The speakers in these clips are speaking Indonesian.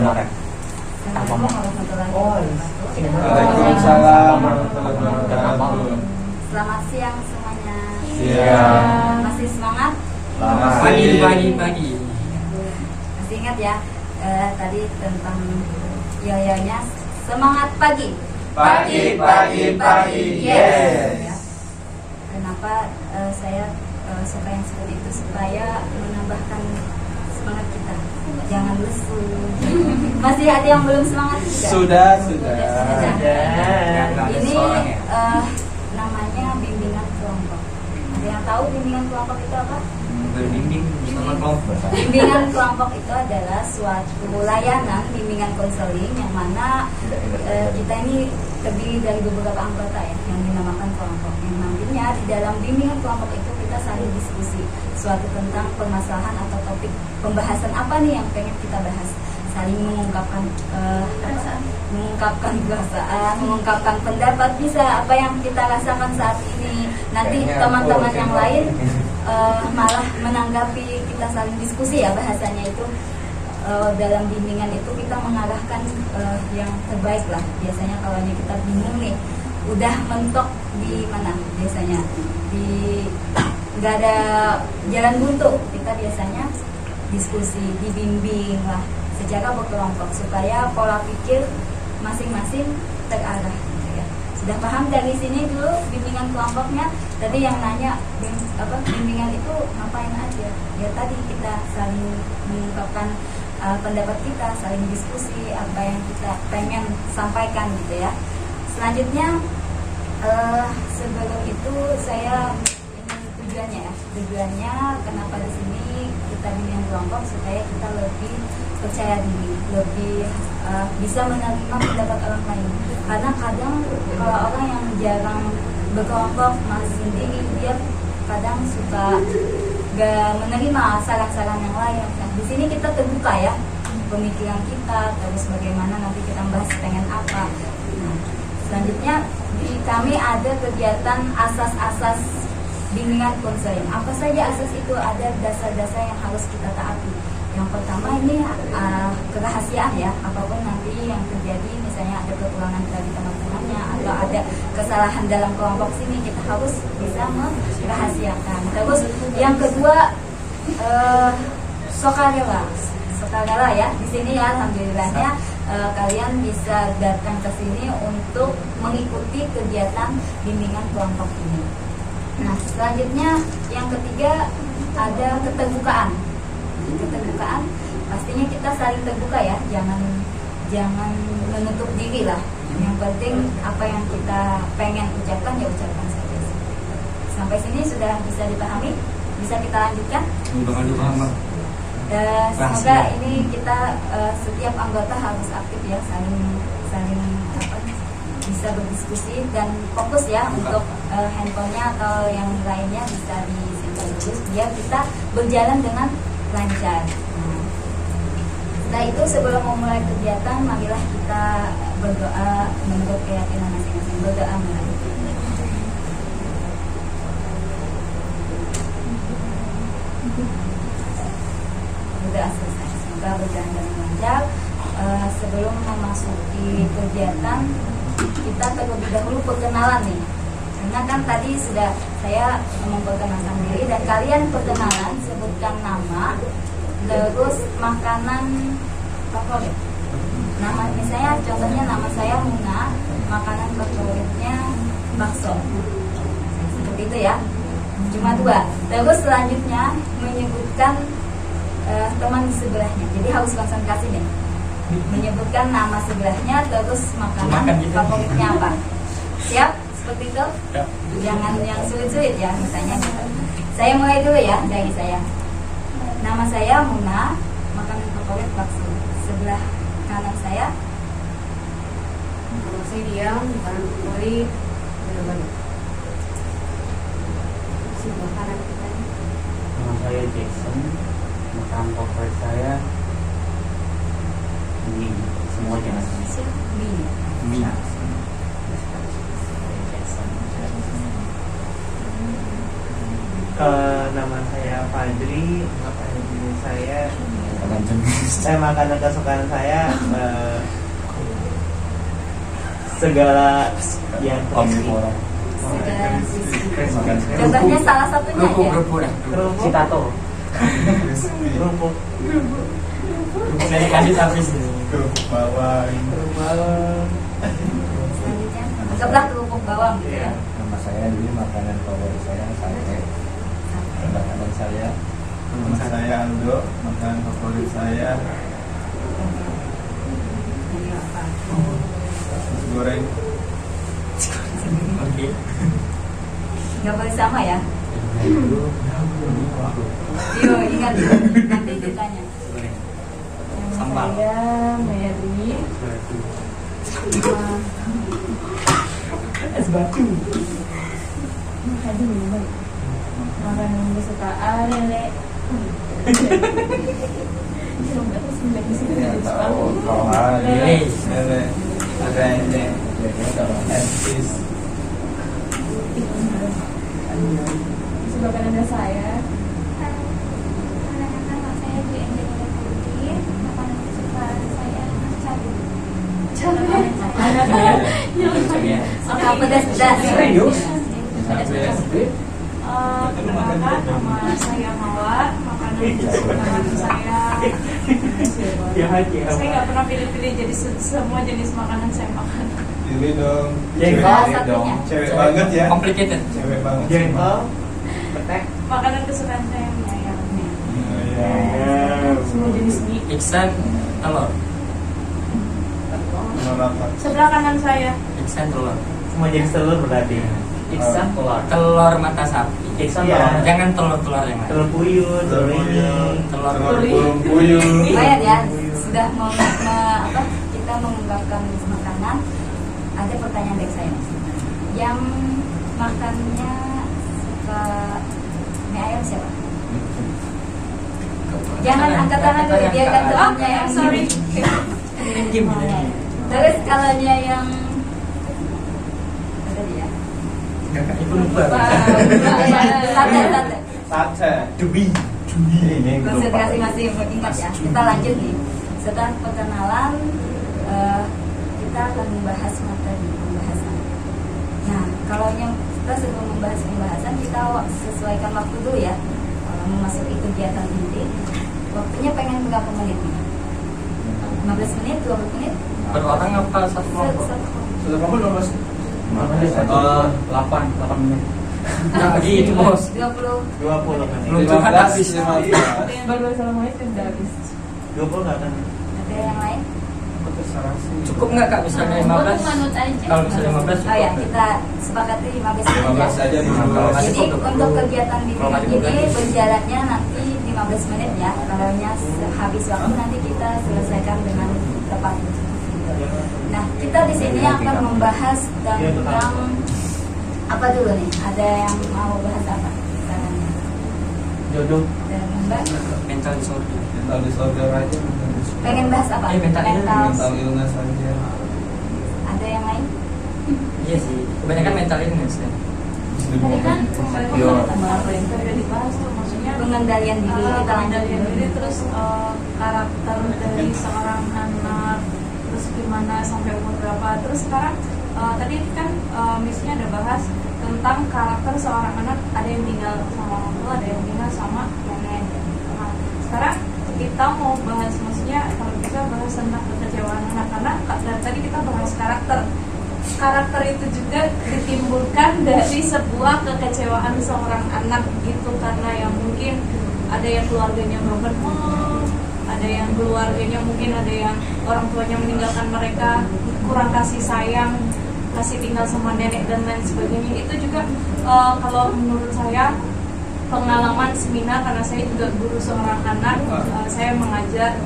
kemarin. Assalamualaikum warahmatullahi wabarakatuh. Waalaikumsalam warahmatullahi wabarakatuh. Selamat siang semuanya. Siang. Masih semangat? Pagi. Masih ingat ya tadi tentang yoyonya semangat pagi. Pagi. Yes. Kenapa saya suka yang seperti itu, supaya menambahkan semangat kita. Jangan lesu. Masih ada yang belum semangat juga? Sudah. Ini namanya bimbingan kelompok. Ada yang tahu bimbingan kelompok itu apa? Berbimbing bersama kelompok. Bimbingan kelompok itu adalah suatu layanan bimbingan konseling yang mana kita ini terdiri dari beberapa anggota ya, yang dinamakan kelompok. Yang nantinya di dalam bimbingan kelompok itu kita saling diskusi suatu tentang permasalahan atau topik pembahasan apa nih yang pengen kita bahas, saling mengungkapkan perasaan, mengungkapkan pendapat, bisa apa yang kita rasakan saat ini. Nanti teman-teman yang lain malah menanggapi, kita saling diskusi ya, bahasanya itu dalam bimbingan itu kita mengarahkan yang terbaik lah. Biasanya kalau kita bingung nih, udah mentok di mana, biasanya nggak ada jalan buntu, kita biasanya diskusi, dibimbing lah secara berkelompok supaya pola pikir masing-masing terarah gitu ya. Sudah paham dari sini dulu bimbingan kelompoknya? Tadi yang nanya bimbingan itu ngapain aja? Ya tadi kita saling mengungkapkan pendapat kita, saling diskusi apa yang kita pengen sampaikan gitu ya. Selanjutnya sebelum itu saya ini tujuannya kenapa di sini kita bimbingan kelompok, supaya kita lebih percaya diri, lebih bisa menerima pendapat orang lain. Karena kadang kalau orang yang jarang berkelompok, malas sendiri, dia kadang suka gak menerima saran-saran yang lain. Nah, di sini kita terbuka ya pemikiran kita, terus bagaimana nanti kita bahas pengen apa. Nah, selanjutnya di kami ada kegiatan asas-asas bimbingan konseling. Apa saja asas itu? Ada dasar-dasar yang harus kita taati. Yang pertama ini kerahasiaan ya, apapun nanti yang terjadi, misalnya ada kekurangan dari teman-temannya atau ada kesalahan dalam kelompok sini, kita harus bisa merahasiakan. Terus yang kedua sukarela ya. Di sini ya alhamdulillahnya kalian bisa datang ke sini untuk mengikuti kegiatan bimbingan kelompok ini. Nah, selanjutnya yang ketiga ada keterbukaan. Pastinya kita saling terbuka ya, jangan menutup diri lah. Yang penting apa yang kita pengen ucapkan ya ucapkan saja. Sampai sini sudah bisa dipahami? Bisa kita lanjutkan? Semoga ini kita setiap anggota harus aktif ya, saling bisa berdiskusi dan fokus ya untuk handphonenya atau yang lainnya bisa disimpan dulu biar kita berjalan dengan lancar. Setelah itu sebelum memulai kegiatan, marilah kita berdoa menurut keyakinan masing-masing. Berdoa mulai. Berdoa selesai. Semoga berjalan dengan lancar. Sebelum memasuki kegiatan, kita terlebih dahulu perkenalan nih. Karena kan tadi sudah saya memperkenalkan diri dan kalian perkenalan, sebutkan nama, terus makanan favorit. Nama misalnya contohnya nama saya Muna, makanan favoritnya bakso. Seperti itu ya. Cuma 2. Terus selanjutnya menyebutkan teman di sebelahnya. Jadi harus konsentrasi nih. Menyebutkan nama sebelahnya, terus makanan favoritnya apa. Siap? Seperti itu? Ya. Jangan yang sulit-sulit ya, misalnya gitu. Saya mulai dulu ya dari saya. Nama saya Muna, makanan favorit bakso. Sebelah kanan saya. Nama saya Diam, makanan favorit bener-bener. Sebelah kanan kita. Nama saya Jackson, makanan favorit saya mie, semua jenis mie. Nama saya Fadli, makanan jenis saya Makanan jenis makanan kesukaan saya segala yang Omnivora. Segala sisi. Contohnya salah satunya ya. kerupuk citato kerupuk Saya dikasih habis. Kerupuk bawang. Selanjutnya, anggaplah kerupuk bawang gitu ya. Nama saya dulu makanan favorit saya sate. Makanan saya. Nama saya Aldo. Makanan favorit saya nasi goreng. Oke. Nggak boleh sama ya. Yo, ingat nanti ditanya. Nama Sambal. saya Mary. Es batu. Aduh, baik. Makanan kesukaan Lele. Coba terus bilang di sini Ya di tahu. Jepang. Kalau ada Lele. lele. Ada ini. Etis. Sebagai anda saya, Nama saya Dwi Angelina Putri. Makanan kesukaan saya cabai. Suka pedas-pedas. Serius? perkenalkan nama saya Mawar. Makanan kesukaan saya. Saya nggak pernah pilih-pilih, jadi semua jenis makanan saya makan. Pilih dong. Salah Cewek dong. satunya. Cewek banget ya. Complicated. Cewek banget. jengkol petek Makanan kesukaan saya mie ayam. Iya. Semua jenis mie. Iksan telur. Nomor apa? Sebelah kanan saya. Iksan telur. semua jenis telur berarti iksan telur Telur mata sapi. iksan Iya. telur Jangan telur-telur yang lain. telur puyuh telur ini Telur Telur burung puyuh. Lumayan ya, sudah mau kita mengungkapkan makanan. Ada pertanyaan dari saya. Yang makannya suka mie ayam siapa? Jangan angkat tangan dulu, biarkan temannya yang sorry. Kim. Terus kalau yang ada dia. Itu lupa. Sate. Sate. Dubi. Ini Konsentrasi masih ingat ya. Kita lanjut nih. Setelah perkenalan, kita akan membahas materi pembahasan. Nah, kalau yang kita sebelum membahas pembahasan, kita sesuaikan waktu dulu ya. Kalau memasuki kegiatan inti, waktunya pengen berapa menit nih? 15 menit, 20 menit? Per orang apa satu kelompok? Sudah kamu 12. 8 menit. Nah, gitu bos. 20. 20 kan Belum Tuhan habis. Baru assalamualaikum udah habis. 20 nggak akan Ada yang lain? Cukup nggak kak misalnya 15? Manut aja. Kalau misalnya 15 Oh ya, cukup. kita sepakati 15 menit 15 ya. saja dulu. Jadi untuk kegiatan di Kalau ini nggak berjalannya nanti 15 menit ya. Kalau habis waktu nanti kita selesaikan dengan tepat. Nah, kita di sini akan membahas tentang apa dulu nih? Ada yang mau bahas apa? Caranya. Jodoh. Dan Mbak Mental disorder. Mental disorder aja. pengen bahas apa? Mental Mental illness aja. Ada yang lain? Iya sih. Kebanyakan mental illness ya. Tadi kan Yo. apa yang tadi udah dibahas tuh, maksudnya Pengendalian diri kita lanjut pengendalian dulu. diri, terus karakter dari seorang anak, terus gimana sampai umur berapa. Terus sekarang tadi kan misalnya ada bahas tentang karakter seorang anak, ada yang tinggal sama orang tua, ada yang tinggal sama nenek. Nah, sekarang kita mau bahas, maksudnya kalau bisa bahas tentang kekecewaan anak, karena dari tadi kita bahas karakter itu juga ditimbulkan dari sebuah kekecewaan seorang anak gitu, karena yang mungkin ada yang keluarganya broken home, ada yang keluarganya mungkin ada yang orang tuanya meninggalkan mereka, kurang kasih sayang, kasih tinggal sama nenek dan lain sebagainya. Itu juga kalau menurut saya pengalaman seminar, karena saya juga guru seorang anak, saya mengajar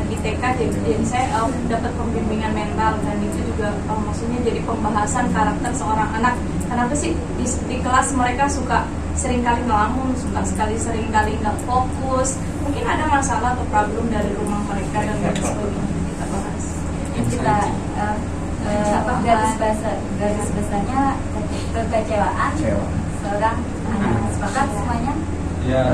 di TK, jadi saya dapat pembimbingan mental, dan itu juga maksudnya jadi pembahasan karakter seorang anak. Kenapa sih di kelas mereka suka seringkali ngelamun, seringkali nggak fokus, mungkin ada masalah atau problem dari rumah mereka dan lain sebagainya. Kita bahas. Kita garis besarnya kekecewaan seorang anak. Sepakat semuanya? Ya.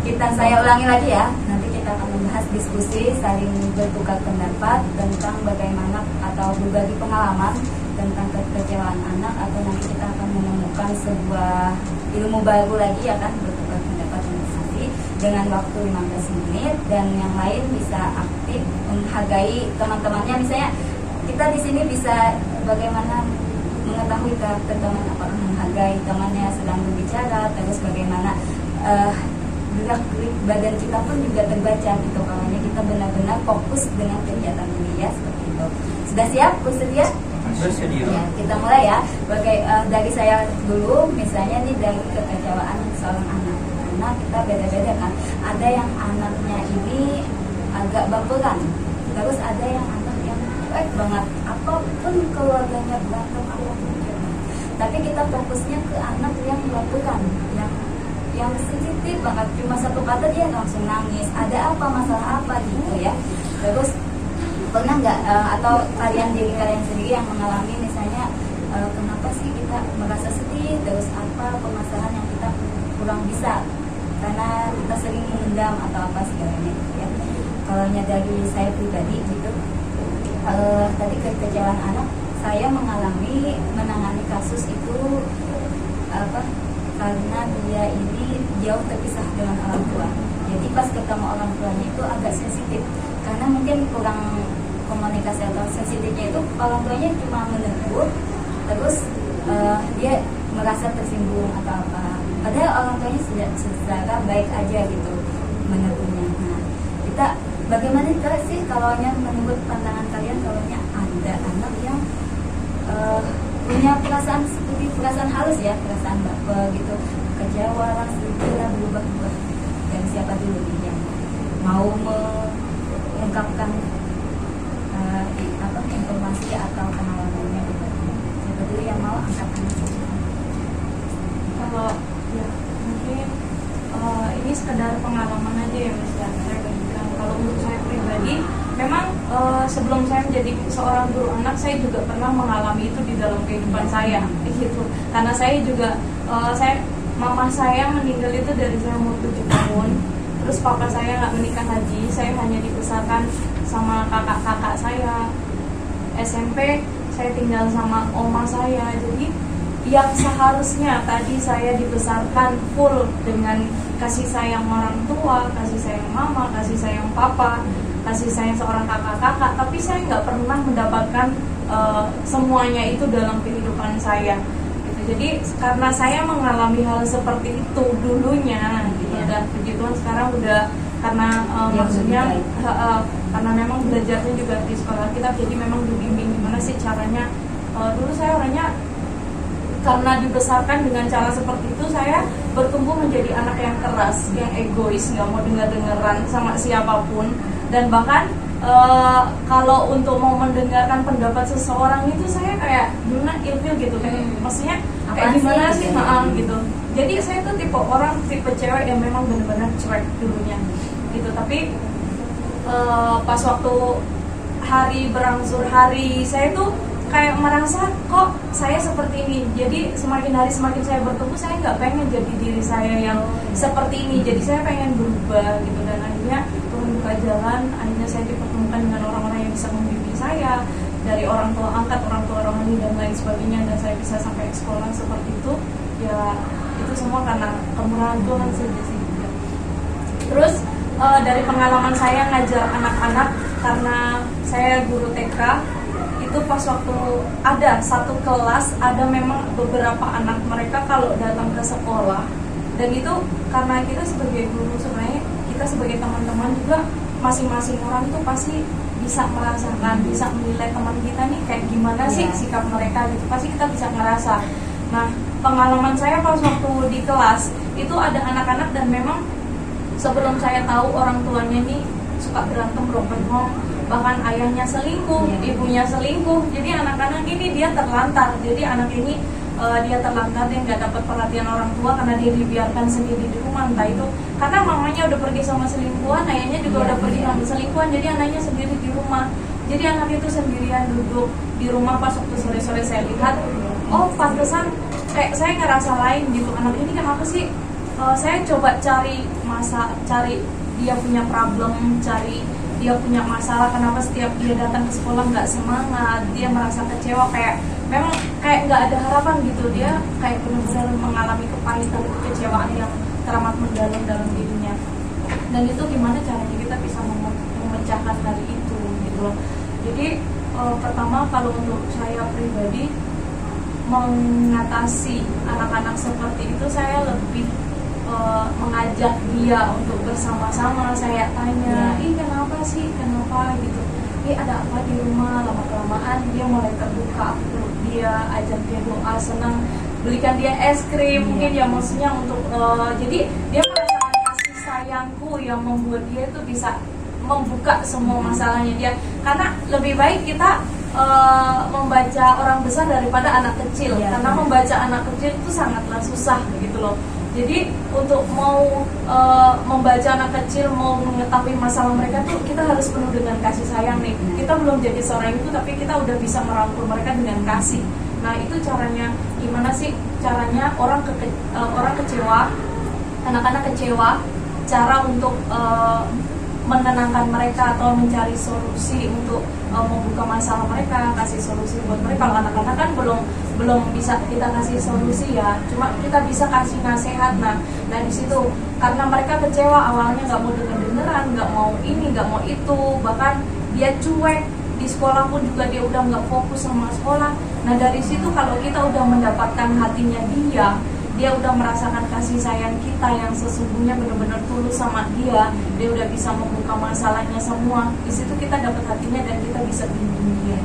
Jadi saya ulangi lagi ya. Nanti kita kita akan membahas diskusi, saling bertukar pendapat tentang bagaimana atau berbagi pengalaman tentang kekecewaan anak, atau nanti kita akan menemukan sebuah ilmu baru lagi ya kan, bertukar pendapat diskusi dengan waktu 15 menit, dan yang lain bisa aktif menghargai teman-temannya. Misalnya kita di sini bisa bagaimana mengetahui karakter teman, apakah menghargai temannya sedang berbicara, terus bagaimana gerak-gerik badan kita pun juga terbaca gitu, kalau kita benar-benar fokus dengan kegiatan ini ya, seperti itu. Sudah siap? Bersedia? Bersedia. Ya, kita mulai ya. Dari saya dulu, misalnya nih dari kekecewaan seorang anak. Karena kita beda-beda kan. Ada yang anaknya ini agak baperan, terus ada yang anak yang cuek banget, apapun keluarganya berantem apapun. Tapi kita fokusnya ke anak yang baperan, yang sensitif banget, cuma satu kata dia langsung nangis, ada apa, masalah apa gitu ya. Terus pernah nggak atau diri kalian sendiri yang mengalami misalnya kenapa sih kita merasa sedih, terus apa permasalahan yang kita kurang bisa karena kita sering memendam atau apa segalanya gitu ya. Kalau dari saya pribadi gitu, tadi kekecewaan anak, saya menangani kasus itu karena dia ini jauh terpisah dengan orang tua. Jadi pas ketemu orang tuanya itu agak sensitif, karena mungkin kurang komunikasi atau sensitifnya itu orang tuanya cuma menegur, terus dia merasa tersinggung atau apa. Padahal orang tuanya secara baik aja gitu menegurnya. Nah, kita bagaimana sih kalau menurut pandangan kalian kalau ada anak yang punya perasaan seperti perasaan halus ya, perasaan baper gitu, kecewa langsung berubah-ubah. Dan siapa dulu nih yang mau mengungkapkan informasi atau pengalamannya gitu? Siapa dulu yang mau angkat tangan? Kalau ya mungkin ini sekedar pengalaman aja ya Mas ya, saya bagikan. Kalau untuk saya pribadi, memang sebelum saya menjadi seorang guru anak, saya juga pernah mengalami itu di dalam kehidupan saya, gitu. Karena saya juga, mama saya meninggal itu dari saya umur 7 tahun. Terus papa saya nggak menikah lagi, saya hanya dibesarkan sama kakak-kakak saya. SMP saya tinggal sama oma saya. Jadi yang seharusnya tadi saya dibesarkan full dengan kasih sayang orang tua, kasih sayang mama, kasih sayang papa, kasih sayang seorang kakak-kakak, tapi saya nggak pernah mendapatkan semuanya itu dalam kehidupan saya gitu. Jadi karena saya mengalami hal seperti itu dulunya gitu, dan puji Tuhan sekarang udah karena maksudnya karena memang belajarnya juga di sekolah kita, jadi memang dibimbing gimana sih caranya. Dulu saya orangnya karena dibesarkan dengan cara seperti itu, saya bertumbuh menjadi anak yang keras, yang egois, nggak mau dengar-dengaran sama siapapun. Dan bahkan kalau untuk mau mendengarkan pendapat seseorang itu saya kayak gimana, ilfil gitu, kayak maksudnya kayak gimana sih gitu. Jadi saya tuh tipe cewek yang memang benar-benar cuek dulunya gitu. Tapi pas waktu hari berangsur hari, saya tuh kayak merasa kok saya seperti ini. Jadi semakin hari semakin saya bertumbuh, saya nggak pengen jadi diri saya yang seperti ini. Jadi saya pengen berubah gitu. Dan akhirnya Tuhan buka jalan, akhirnya saya dipertemukan dengan orang-orang yang bisa membimbing saya, dari orang tua angkat, orang tua rohani dan lain sebagainya. Dan saya bisa sampai sekolah seperti itu. Ya itu semua karena kemurahan Tuhan saja sih. Terus dari pengalaman saya ngajar anak-anak, karena saya guru TK, itu pas waktu ada satu kelas, ada memang beberapa anak mereka kalau datang ke sekolah, dan itu karena kita sebagai guru, sebenarnya kita sebagai teman-teman juga, masing-masing orang itu pasti bisa merasakan, bisa menilai teman kita nih kayak gimana sih sikap mereka gitu, pasti kita bisa ngerasa. Nah, pengalaman saya pas waktu di kelas itu ada anak-anak, dan memang sebelum saya tahu orang tuanya nih suka berantem, broken home, bahkan ayahnya selingkuh, ibunya selingkuh. Jadi anak-anak ini dia terlantar. Jadi anak ini dia terlantar, dia nggak dapat perhatian orang tua karena dia dibiarkan sendiri di rumah. Entah itu karena mamanya udah pergi sama selingkuhan, ayahnya juga udah pergi sama selingkuhan, jadi anaknya sendiri di rumah. Jadi anak itu sendirian duduk di rumah. Pas waktu sore-sore saya lihat, oh pantesan kayak saya ngerasa lain gitu. Anak ini kenapa sih? Saya coba cari dia punya problem, cari dia punya masalah, kenapa setiap dia datang ke sekolah nggak semangat, dia merasa kecewa, kayak memang kayak nggak ada harapan gitu, dia kayak benar-benar mengalami kepahitan, kekecewaan yang teramat mendalam dalam dirinya. Dan itu gimana caranya kita bisa memecahkan hal itu gitu loh. Jadi pertama kalau untuk saya pribadi mengatasi anak-anak seperti itu, saya lebih mengajak dia untuk bersama-sama. Saya tanya, ih kenapa sih, kenapa gitu, ada apa di rumah. Lama-kelamaan dia mulai terbuka, dia ajak dia doa, senang, belikan dia es krim, mungkin ya maksudnya untuk jadi dia merasakan kasih sayangku yang membuat dia itu bisa membuka semua masalahnya dia. Karena lebih baik kita membaca orang besar daripada anak kecil, karena membaca anak kecil itu sangatlah susah gitu loh. Jadi untuk mau membaca anak kecil, mau mengetahui masalah mereka tuh kita harus penuh dengan kasih sayang nih. Kita belum jadi seorang ibu tapi kita udah bisa merangkul mereka dengan kasih. Nah itu caranya, gimana sih caranya orang kecewa, anak-anak kecewa, cara untuk menenangkan mereka atau mencari solusi untuk membuka masalah mereka, kasih solusi buat mereka. Kalau anak-anak kan belum bisa kita kasih solusi ya, cuma kita bisa kasih nasihat. Nah di situ karena mereka kecewa, awalnya nggak mau dengeran, nggak mau ini, nggak mau itu, bahkan dia cuek di sekolah pun juga dia udah nggak fokus sama sekolah. Nah dari situ kalau kita udah mendapatkan hatinya dia udah merasakan kasih sayang kita yang sesungguhnya benar-benar tulus sama dia udah bisa membuka masalahnya semua. Di situ kita dapat hatinya dan kita bisa bimbing dia.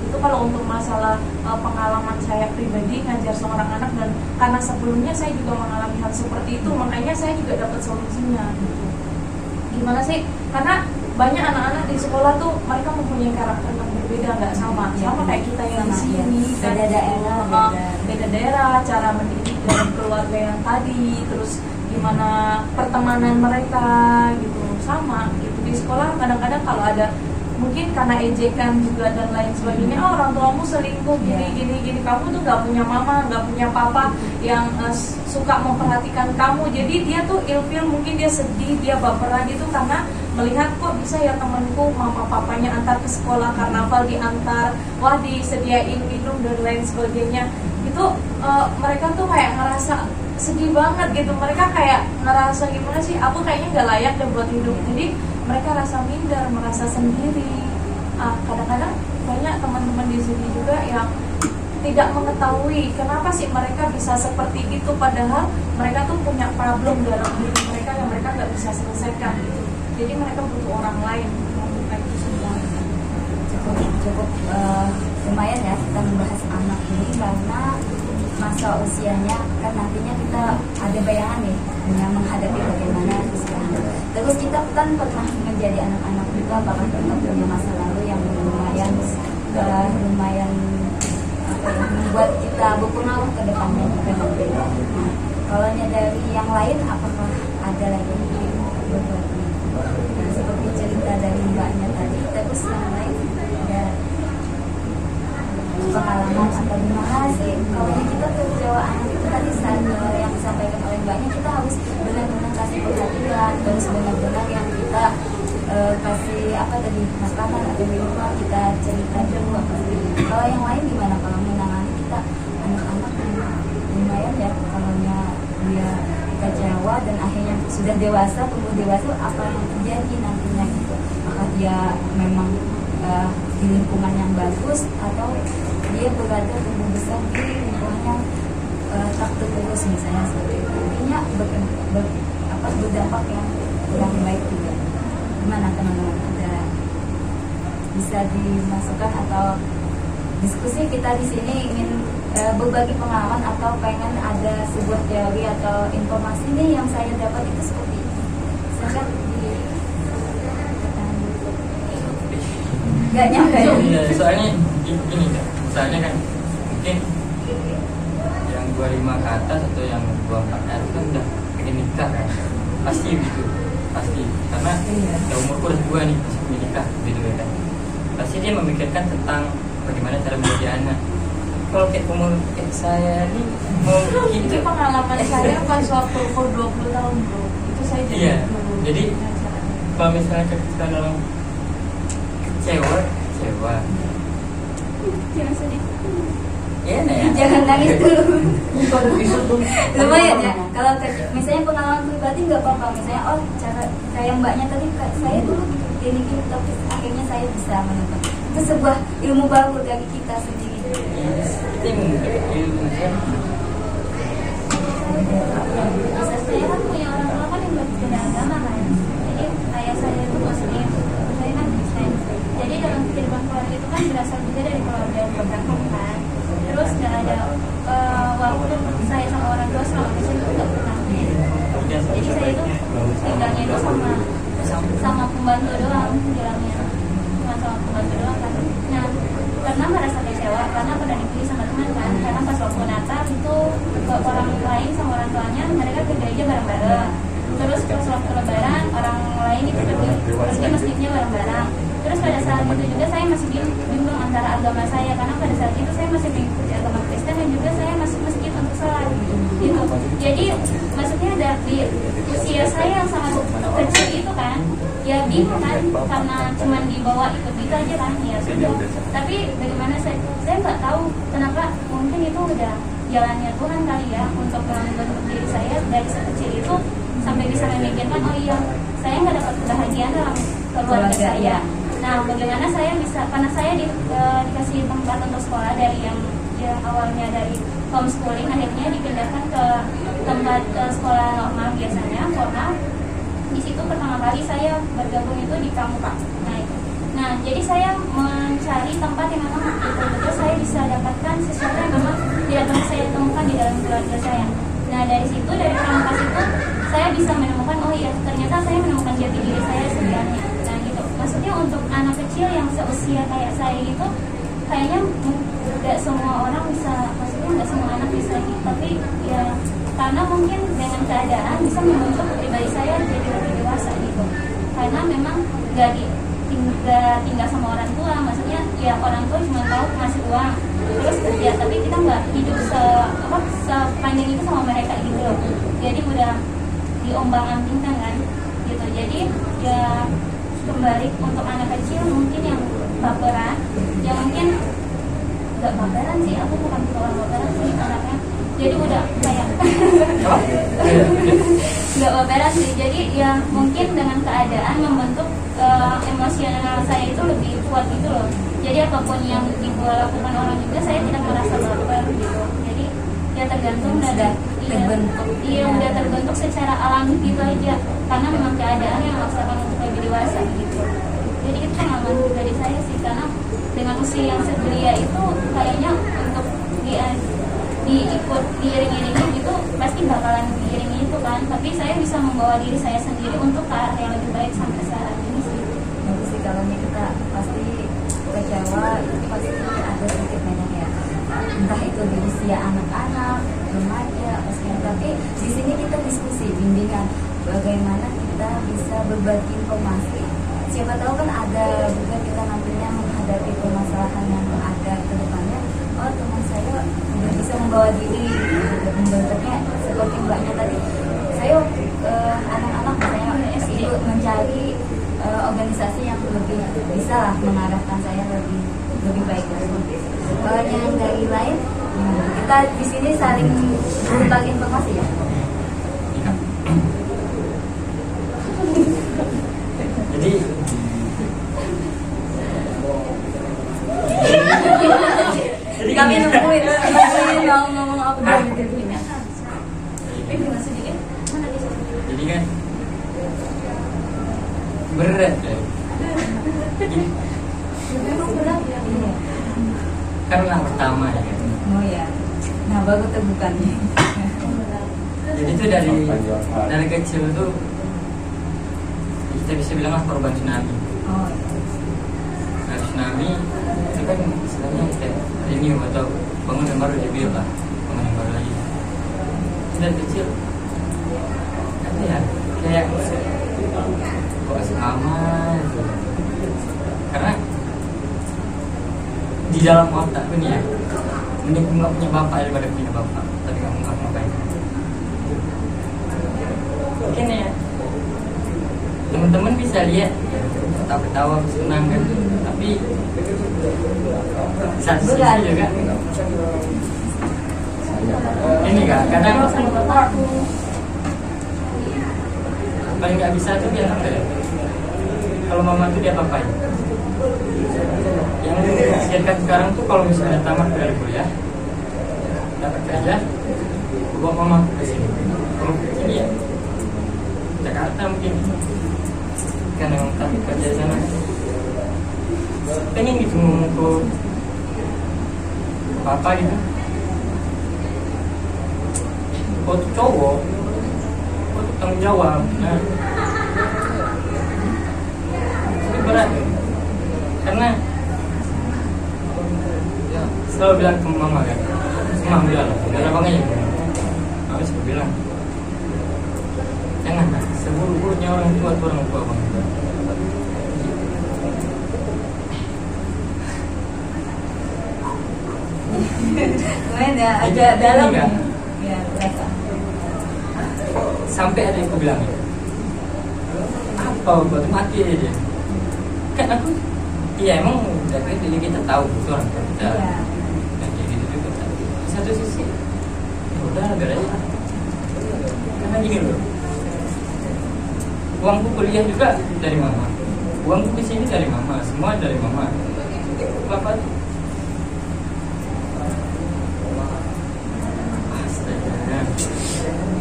Itu kalau untuk masalah pengalaman saya pribadi ngajar seorang anak, dan karena sebelumnya saya juga mengalami hal seperti itu, makanya saya juga dapat solusinya gitu. Gimana sih? Karena banyak anak-anak di sekolah tuh mereka mempunyai karakter yang berbeda, nggak sama kayak kita yang di sini, beda daerah, cara mendidik dalam keluarga yang tadi, terus gimana pertemanan mereka gitu, sama gitu. Di sekolah kadang-kadang kalau ada mungkin karena ejekan juga dan lain sebagainya, orang tuamu selingkuh gini, kamu tuh nggak punya mama, nggak punya papa yang suka memperhatikan kamu. Jadi dia tuh ilfil, mungkin dia sedih, dia baperan itu karena melihat kok bisa ya temanku mama papanya antar ke sekolah, karnaval diantar, wah disediain minum dan lain sebagainya. Itu mereka tuh kayak ngerasa sedih banget gitu, mereka kayak ngerasa gimana sih, aku kayaknya nggak layak deh buat hidup. Jadi mereka rasa minder, merasa sendiri. Kadang-kadang banyak teman-teman di sini juga yang tidak mengetahui kenapa sih mereka bisa seperti itu, padahal mereka tuh punya problem dalam diri mereka yang mereka nggak bisa selesaikan gitu. Jadi mereka butuh orang lain untuk membuka itu semua. Cukup lumayan ya kita membahas anak ini, karena masa usianya kan nantinya kita ada bayangan nih yang menghadapi bagaimana usia anak. Terus kita kan pernah menjadi anak-anak juga, bahkan pernah punya masa lalu yang lumayan membuat kita berpengaruh ke depannya juga nanti. Nah, kalau dari yang lain apakah ada lagi berbagi? Nah, seperti cerita dari mbaknya tadi, terus yang lain ada pengalaman atau gimana sih kalau kita kekecewaan itu tadi yang disampaikan oleh mbaknya, kita harus benar-benar kasih perhatian, terus benar-benar yang kita kasih makanan atau minuman, kita cerita dulu. Kalau yang lain gimana kalau menangani kita anak-anak lumayan ya, kalau dia kecewa dan akhirnya sudah dewasa, tumbuh dewasa, apa yang terjadi nantinya gitu? Apakah dia memang di lingkungan yang bagus atau dia berada tumbuh besar di lingkungan yang tak terurus misalnya seperti itu, intinya berdampak yang kurang baik juga. Gimana teman-teman, ada bisa dimasukkan atau diskusi kita di sini ingin berbagi pengalaman atau pengen ada sebuah teori atau informasi nih yang saya dapat itu seperti ini, silakan nggak nyangka ya. Soalnya ini misalnya kan mungkin yang 25 ke atas atau yang 24 ke atas kan udah pengen nikah kan, pasti gitu, pasti karena umurku udah tua nih, pasti pengen nikah gitu kan, pasti dia memikirkan tentang bagaimana cara menjadi anak. Kalau kayak umur kayak saya nih mau itu pengalaman saya pas waktu 20 tahun bro, itu saya jadi Jadi kalau misalnya kita dalam kecewa Jangan sedih. ya nah ya Jangan nangis dulu. Bisa tuh. Lumayan ya. Kalau misalnya pengalaman pribadi nggak apa-apa. Misalnya cara kayak mbaknya tadi, saya dulu gini tapi akhirnya saya bisa menemukan. Itu sebuah ilmu baru dari kita sendiri. itu yang ilmu kan. Saya kan punya orang tua kan yang berbeda agama kan. Jadi ayah saya itu Muslim, saya kan Kristen. Jadi dalam kehidupan keluarga itu kan berasal juga dari keluarga yang beragama kan. Terus nggak ada walaupun saya sama orang tua selama kecil itu nggak pernah. Jadi saya itu tinggalnya itu sama pembantu doang bilangnya, cuma sama pembantu doang kan. Nah karena merasa kecewa karena pernah dipilih sama teman kan, karena pas waktu Natal itu orang lain sama orang tuanya mereka ke gereja bareng-bareng. Terus pas waktu Lebaran orang lain itu pergi masjidnya bareng-bareng. Terus pada saat itu juga saya masih bingung antara agama saya, karena pada saat itu saya masih mengikuti agama Kristen dan juga saya masuk masjid untuk sholat gitu. Jadi maksudnya dari usia saya yang sangat kecil itu kan, ya bingung kan, karena cuma dibawa ikut gitu aja kan, ya sudah. Tapi bagaimana saya nggak tahu kenapa, mungkin itu udah jalannya Tuhan kali ya untuk membentuk diri saya dari sekecil itu sampai bisa memikirkan oh iya saya nggak dapat kebahagiaan dalam keluarga saya. Nah bagaimana saya bisa, karena saya dikasih tempat untuk sekolah dari yang awalnya dari homeschooling akhirnya dipindahkan ke tempat sekolah normal biasanya formal. Di situ pertama kali saya bergabung itu di pramuka. Nah jadi saya mencari tempat yang memang betul-betul saya bisa dapatkan sesuatu yang memang tidak pernah saya temukan di dalam keluarga saya. Nah dari situ, dari pramuka itu saya bisa menemukan oh iya ternyata saya menemukan jati diri saya sebenarnya. Nah gitu, maksudnya untuk anak kecil yang seusia kayak saya itu kayaknya nggak semua orang bisa, maksudnya nggak semua anak bisa gitu. Tapi ya karena mungkin dengan keadaan bisa membentuk pribadi saya jadi lebih dewasa gitu. Karena memang nggak tinggal sama orang tua, maksudnya ya orang tua cuma tahu ngasih uang terus kerja, tapi kita nggak hidup sepanjang itu sama mereka gitu loh. Jadi udah diombang-ambingkan kan gitu. Jadi ya kembali untuk anak kecil mungkin yang baperan, yang mungkin nggak baperan sih, aku bukan orang baperan sih anaknya. Jadi udah kayak nggak baperan sih. Jadi ya mungkin dengan keadaan membentuk emosional saya itu lebih kuat gitu loh. Jadi apapun yang dilakukan orang juga saya tidak merasa baper gitu. Jadi ya tergantung dari udah terbentuk secara alami gitu aja, karena memang keadaan yang memaksakan untuk lebih dewasa gitu. Jadi itu pengalaman dari saya sih, karena dengan usia yang sebelia itu kayaknya untuk diikut diiring-iringi gitu pasti bakalan diiringi itu kan. Tapi saya bisa membawa diri saya sendiri untuk ke arah yang lebih baik sampai saat ini sih. Bagus sih, kalau kita pasti kecewa itu pasti ada sedikit banyak ya, entah itu di usia anak-anak, remaja, tapi di sini kita diskusi bimbingan bagaimana kita bisa berbagi informasi. Siapa tahu kan ada juga kita nantinya menghadapi permasalahan yang ada ke depannya. Oh teman saya udah bisa membawa diri, membentuknya seperti mbaknya tadi. Saya anak-anak misalnya ikut mencari organisasi yang lebih bisa lah mengarahkan saya lebih baik lagi. Kalau yang dari lain, kita di sini saling bertukar informasi ya. Jadi kami nungguin mau ngomong apa dulu gitu. Jadi kan berat ya. Memang berat ya. Karena pertama ya kan. Oh ya. Nah baru terbuka nih. Jadi itu dari kecil tuh kita bisa bilang lah korban tsunami. Oh. Nah tsunami itu kan istilahnya kayak renew atau bangun yang baru rebuild lah, bangun yang baru lagi. Dari kecil apa ya kayak kok aman gitu. Karena di dalam otak pun ya mending nggak punya bapak daripada punya bapak tapi kamu nggak ngapain. Mungkin ya teman-teman bisa lihat ketawa-ketawa senang kan, tapi satu sisi juga ini kak, kadang paling nggak bisa tuh dia apa ya, kalau mama tuh dia apain yang dipikirkan sekarang tuh kalau misalnya tamat dari kuliah dapat kerja bawa mama ke sini, kalau ini ya Jakarta mungkin karena memang tapi kerja di sana pengen gitu ngomong ke papa gitu, kau tuh cowok, kau tuh tanggung jawab, nah itu berat karena selalu bilang ke mama kan, mama bilang gara bangnya habis aku bilang jangan seburu-burunya orang tua bang. Lumayan ya, agak dalam Ini, Kak. ya terasa. Sampai ada yang aku bilang apa batu mati aja dia kan aku iya emang dari diri kita tahu itu orang tua kita Iya. dan kayak gitu juga kan. Di satu sisi ya udah biar aja karena gini loh, uangku kuliah juga dari mama, uangku di sini dari mama, semua dari mama. Bapak tuh astaga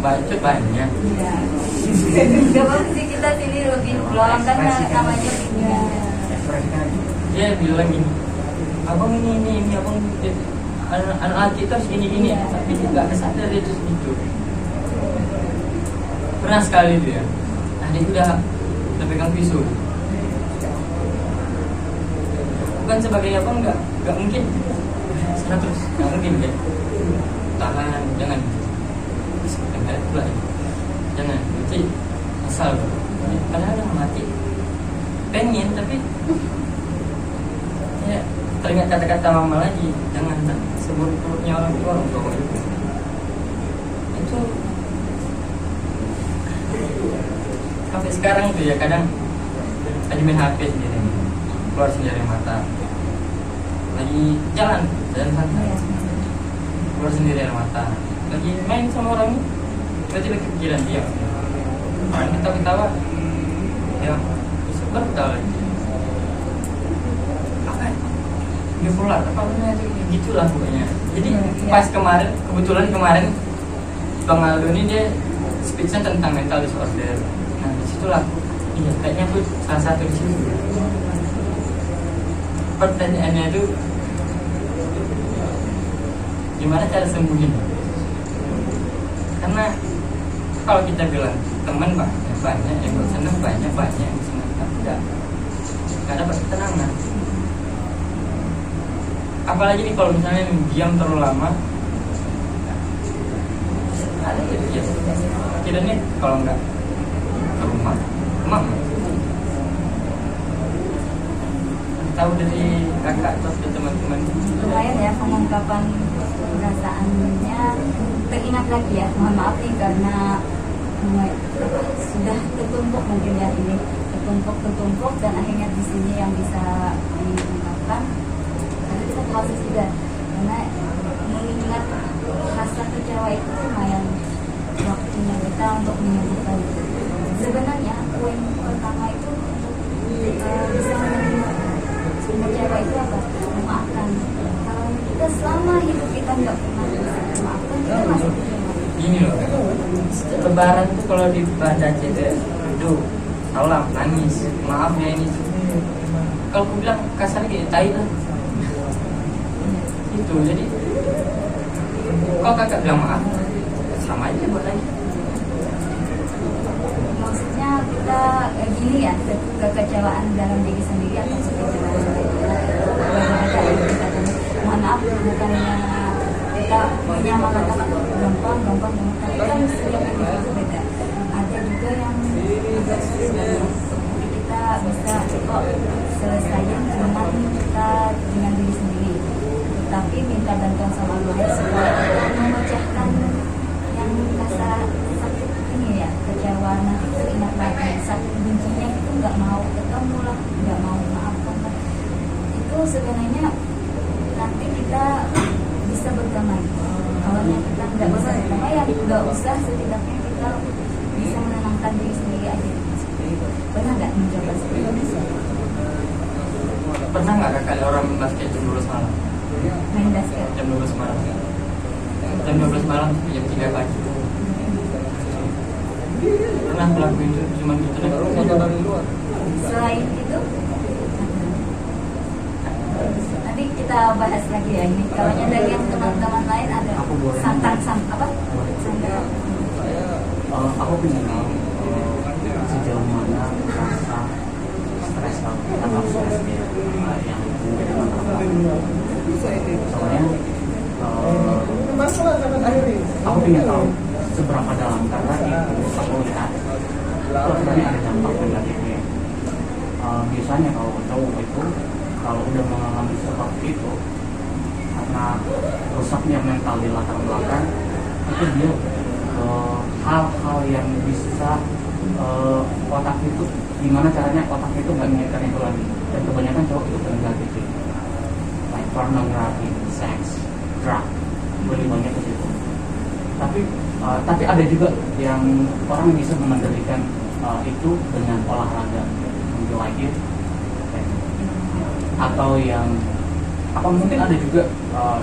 bacot banyak. Iya. Gak apa sih kita sini lebih peluang karena namanya punya. Dia bilang gini, abang ini abang anak kita harus gini Iya. tapi dia nggak kesadar itu segitu. Pernah sekali dia, adik udah pegang pisau. Bukan sebagai abang nggak mungkin 100, nggak mungkin kan. Tahan, jangan dengar pula, jangan nanti asal. Padahal udah mati, pengen tapi ya teringat kata-kata mama lagi, jangan seburuk-buruknya orang tua itu sampai sekarang tuh ya kadang lagi main HP sendiri keluar sendiri mata, lagi jalan santai keluar sendiri air mata, lagi main sama orang ini tiba-tiba kepikiran dia orang kita ketawa ya super ketawa lagi bipolar apa namanya itu gitulah pokoknya. Jadi pas kebetulan kemarin Bang Aldo ini dia speech-nya tentang mental disorder. Nah disitulah iya kayaknya tuh salah satu di situ. Pertanyaannya itu gimana cara sembuhin? Karena kalau kita bilang teman banyak yang senang banyak yang senang tapi nggak dapat ketenangan. Apalagi nih kalau misalnya diam terlalu lama ada ya kiranya kalau nggak ke rumah tahu dari kakak atau dari teman-teman. Lumayan ya pengungkapan perasaannya, teringat lagi ya, mohon maaf nih karena sudah tertumpuk mungkin ya ini tertumpuk dan akhirnya di sini yang bisa diungkapkan. Tapi kita proses juga karena mengingat rasa kecewa itu lumayan waktunya kita untuk menyembuhkan. Sebenarnya poin pertama itu bisa menerima kecewa itu apa? Memaafkan. Kalau kita selama hidup kita nggak pernah bisa memaafkan, kita masih kecewa. Gini loh, lebaran tuh kalau di Banda itu salam, nangis, maaf ya ini. Kalau aku bilang kasarnya kayak tai lah. Itu jadi kalau kakak bilang maaf sama aja buat lagi. Maksudnya kita gini ya, kekecewaan dalam diri sendiri atau kekecewaan mohon maaf bukannya kita punya mengatakan gampang tapi kan setiap individu beda. Ada juga yang agak sulit tapi kita bisa kok selesaiin dengan kita dengan diri sendiri, tapi minta bantuan sama orang lain supaya memecahkan yang rasa sakit ini ya, kecewa nanti teringat lagi sakit bencinya sebenarnya nanti kita bisa berdamai. Kalau kita nggak bisa berdamai, ya nggak usah, setidaknya kita bisa menenangkan diri sendiri aja. Pernah nggak mencoba seperti itu? Pernah nggak kakak orang basket jam 12 malam? Main basket. Jam 12 malam. Jam 12 malam sampai jam 3 pagi. Pernah ngelakuin itu, cuman gitu deh. Selain itu, nanti kita bahas lagi ya ini. Kalau dari yang teman-teman lain ada Aku boleh. santan apa? Santan. Aku ingin tahu sejauh mana rasa stres kamu atau stres dia yang menjadi masalah. Soalnya aku ingin tahu seberapa dalam, karena itu aku lihat itu sebenarnya ada dampak negatifnya. Biasanya kalau cowok itu kalau udah mengalami seperti itu, karena rusaknya mental di latar belakang, itu dia hal-hal yang bisa otak itu, gimana caranya otak itu nggak mengingatkan itu lagi. Dan kebanyakan cowok itu ke negatif, like pornografi, seks, drug, lebih banyak ke situ. Tapi ada juga yang orang bisa mengendalikan itu dengan olahraga, like it, atau yang apa mungkin ada juga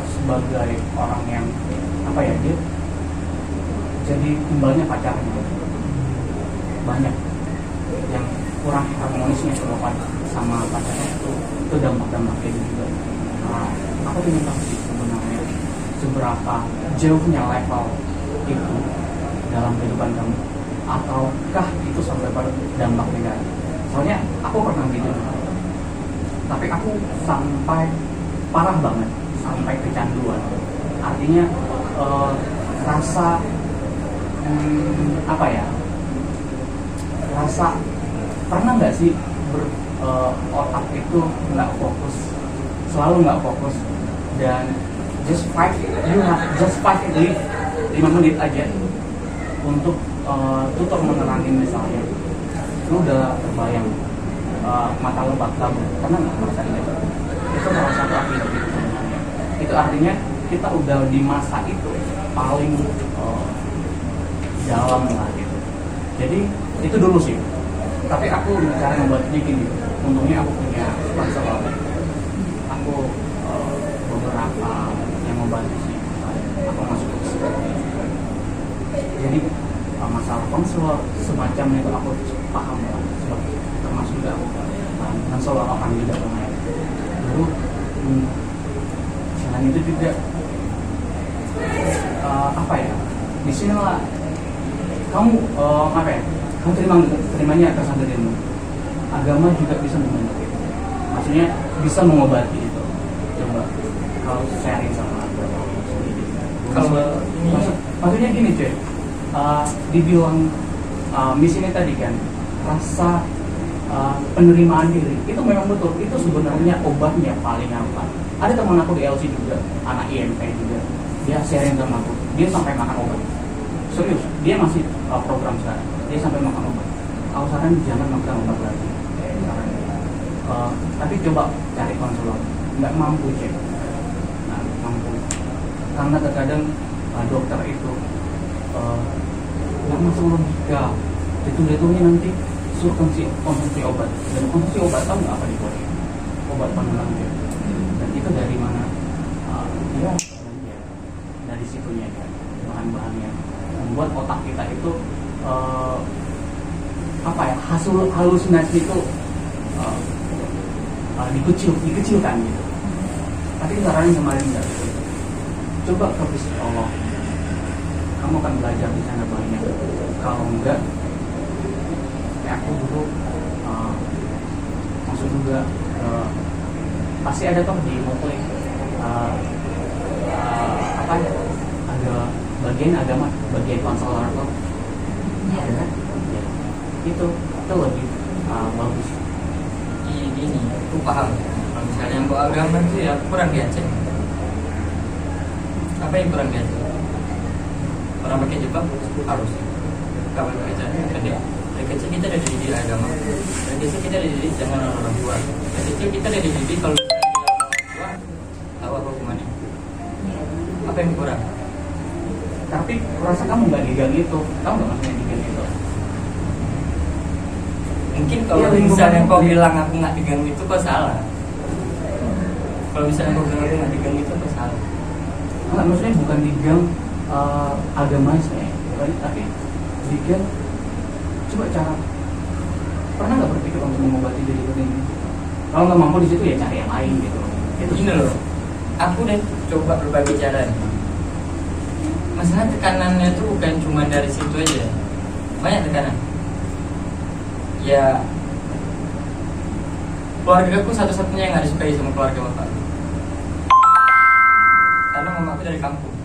sebagai orang yang apa ya, dia jadi tumbalnya pacarnya. Banyak yang kurang harmonisnya sama pacarnya, itu dampak-dampak itu juga. Aku ingin tahu sih sebenarnya seberapa jauhnya level itu dalam kehidupan kamu, ataukah itu sampai pada dampak negatif. Soalnya aku pernah gitu, tapi aku sampai parah banget, sampai kecanduan. Artinya rasa apa ya, rasa pernah nggak sih otak itu nggak fokus, selalu nggak fokus, dan just 5 menit aja untuk tutor menerangin misalnya, lu udah terbayang mata lebat kamu karena nggak merasa itu salah satu akibat itu sebenarnya. Itu artinya kita udah di masa itu paling dalam lah gitu. Jadi itu dulu sih. Tapi aku cara membuatnya gini. Untungnya aku punya sponsor. Aku beberapa yang membantu sih. Aku masuk ke situ. Jadi masalah konselor semacamnya itu aku paham lah. Termasuk juga aku konselor orang juga kemarin. Lalu selain itu juga apa ya? Di sini lah kamu apa ya? Kamu terimanya atas dirimu. Agama juga bisa membantu itu. Maksudnya bisa mengobati itu. Coba kalau sharing sama agama sendiri. Kalau maksudnya gini cuy, dibilang misi ini tadi kan rasa penerimaan diri itu memang betul, itu sebenarnya obatnya paling apa. Ada teman aku di LC juga, anak IMP juga, dia sharing sama aku, dia sampai makan obat. Serius, dia masih program sekarang, dia sampai makan obat. Aku saran jangan makan obat lagi. Tapi coba cari konselor, nggak mampu cek, nah, mampu. Karena terkadang dokter itu nggak masuk logika, itu nanti suruh konsumsi obat, dan konsumsi obat tahu nggak apa dibuat? Obat penenang dia. Dan itu dari mana? Ya dari situnya kan, bahan-bahannya membuat otak kita itu apa ya, hasil halusinasi itu dikecilkan gitu. Tapi caranya kemarin nggak gitu. Coba ke psikolog, kamu akan belajar di sana banyak. Kalau enggak, kayak aku dulu masuk juga pasti ada toh di Mokle apa ya, ada bagian agama, bagian konselor atau ada kan? Ya. Itu lebih bagus. Ini aku paham. Kalau misalnya yang bawa agama itu ya kurang diacek. Apa yang kurang diacek? Orang pakai jilbab harus. Kalau pakai cadar, dari kecil kita ada dididik agama. Dari kecil kita ada dididik jangan orang tua. Dari kecil kita ada dididik kalau Apa yang kurang? Tapi rasa kamu nggak digang itu, tahu nggak maksudnya digang itu? Mungkin kalau Iya, misalnya lingkungan. kau bilang aku nggak diganggu itu kau salah. Kalau misalnya kau bilang aku nggak diganggu itu kau salah. Enggak, maksudnya bukan digang agamanya, bukan, tapi digang coba cara. Pernah nggak berpikir untuk mengobati diri ini? Kalau nggak mampu di situ ya cari yang lain gitu. Itu Gini loh, aku udah coba berbagai cara nih. Masalah tekanannya itu bukan cuma dari situ aja, banyak tekanan. Ya, keluarga aku satu-satunya yang nggak disukai sama keluarga bapak. Karena mama aku dari kampung.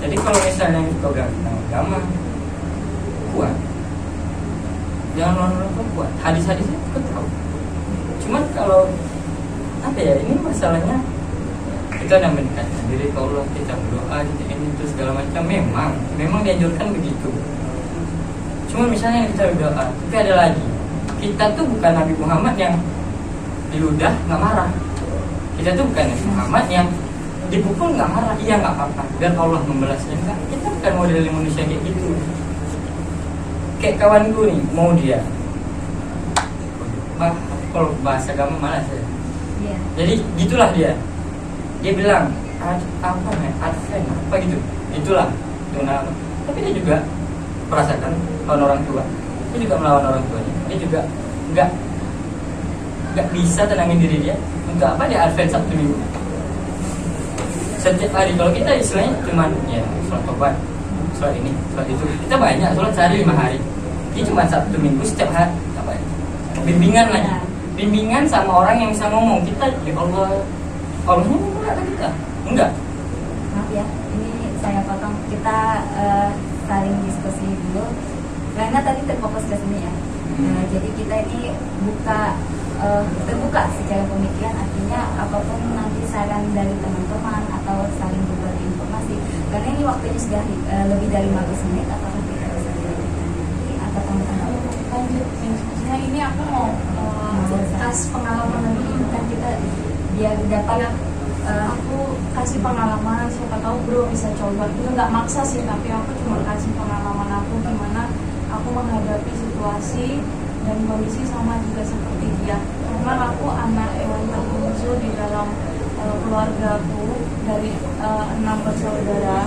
Jadi kalau misalnya kau bilang tentang agama, kuat. Jangan lawan kuat. Hadis-hadisnya aku tahu. Cuman kalau apa ya, ini masalahnya kita udah mendekatkan diri ke Allah, kita berdoa, kita ini itu segala macam. Memang dianjurkan begitu. Cuma misalnya kita berdoa, tapi ada lagi. Kita tuh bukan Nabi Muhammad yang diludah nggak marah. Kita tuh bukan Nabi Muhammad yang dipukul nggak marah, iya nggak apa-apa, biar Allah membalasnya. Enggak, kita bukan model manusia kayak gitu. Kayak kawanku nih, mau dia, kalau bahasa agama malas ya. Iya. Jadi gitulah dia bilang apa advent apa gitu, itulah nama. Tapi dia juga merasakan lawan orang tua, dia juga melawan orang tuanya, dia juga nggak bisa tenangin diri dia. Untuk apa dia advent Sabtu Minggu setiap hari? Kalau kita istilahnya cuman ya sholat tobat, sholat ini, sholat itu, kita banyak sholat sehari 5 hari. Ini cuma Sabtu Minggu setiap hari apa ya? Bimbingan lagi, bimbingan sama orang yang bisa ngomong. Kita ya Allahnya enggak kita enggak. Maaf ya, ini saya potong. Kita saling diskusi dulu. Karena tadi terfokus ke sini ya. Jadi kita ini terbuka secara pemikiran, artinya apapun nanti saran dari teman-teman atau saling berbagi informasi. Karena ini waktunya sudah lebih dari 15 menit, apakah kita bisa dilanjutkan atau teman-teman? Lanjut, maksudnya ini aku mau kasih pengalaman lagi, Kan kita biar dapat aku kasih pengalaman, siapa tahu bro bisa coba. Itu nggak maksa sih, tapi aku cuma kasih pengalaman aku gimana aku menghadapi situasi dan kondisi sama juga seperti dia. Karena aku anak yang terbungsu di dalam keluargaku dari 6 bersaudara.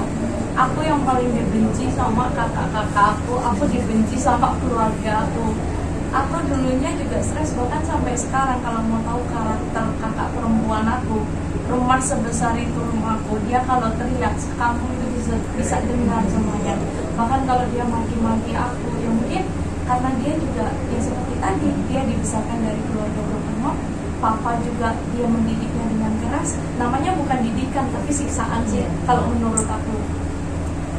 Aku yang paling dibenci sama kakak-kakak aku dibenci sama keluarga aku. Aku dulunya juga stres, bahkan sampai sekarang kalau mau tahu karakter kakak perempuan aku, rumah sebesar itu rumahku, dia kalau teriak sekampung itu bisa dengar semuanya. Bahkan kalau dia maki-maki aku, ya mungkin karena dia juga yang seperti tadi, dia dibesarkan dari keluarga broken home. Papa juga dia mendidiknya dengan keras. Namanya bukan didikan tapi siksaan sih kalau menurut aku.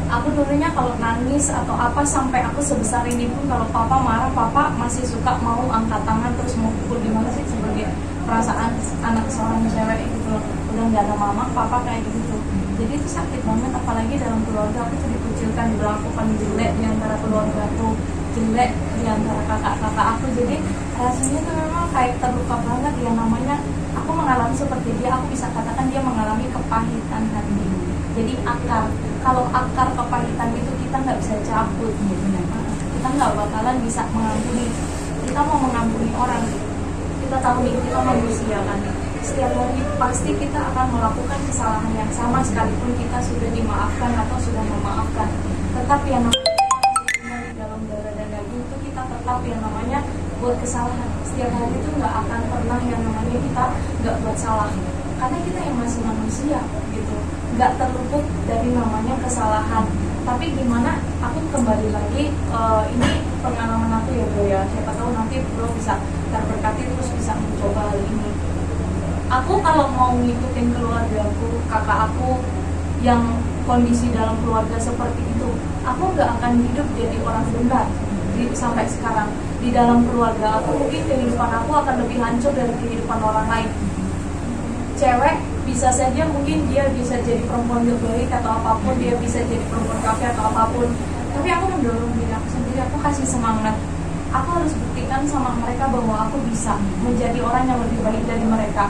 Aku dulunya kalau nangis atau apa sampai aku sebesar ini pun, kalau papa marah, papa masih suka mau angkat tangan terus mau pukul. Gimana sih sebagai perasaan anak seorang cewek gitu loh, udah nggak ada mama, papa kayak gitu. Jadi itu sakit banget, apalagi dalam keluarga aku tuh dikucilkan, diberlakukan jelek di antara keluarga aku, jelek di antara kakak-kakak aku. Jadi rasanya tuh memang kayak terluka banget. Yang namanya aku mengalami seperti dia, aku bisa katakan dia mengalami kepahitan hati. Jadi kalau akar kepahitan itu kita nggak bisa cabut, kita nggak bakalan bisa mengampuni. Kita mau mengampuni orang, kita tahu nih kita manusia kan, setiap hari pasti kita akan melakukan kesalahan yang sama sekalipun kita sudah dimaafkan atau sudah memaafkan. Tetapi yang namanya di dalam darah dan daging itu kita tetap yang namanya buat kesalahan. Setiap hari itu nggak akan pernah yang namanya kita nggak buat salah, karena kita yang masih manusia gitu, nggak terluput dari namanya kesalahan. Tapi gimana, aku kembali lagi, ini pengalaman aku ya bro ya, siapa tahu nanti bro bisa terberkati terus bisa mencoba hal ini. Aku kalau mau ngikutin keluargaku, kakak aku yang kondisi dalam keluarga seperti itu, aku nggak akan hidup jadi orang benar sampai sekarang. Di dalam keluarga aku mungkin kehidupan aku akan lebih hancur dari kehidupan orang lain. Cewek bisa saja mungkin dia bisa jadi perempuan yang baik atau apapun, dia bisa jadi perempuan kafe atau apapun, tapi aku mendorong diri aku sendiri, aku kasih semangat. Aku harus buktikan sama mereka bahwa aku bisa menjadi orang yang lebih baik dari mereka.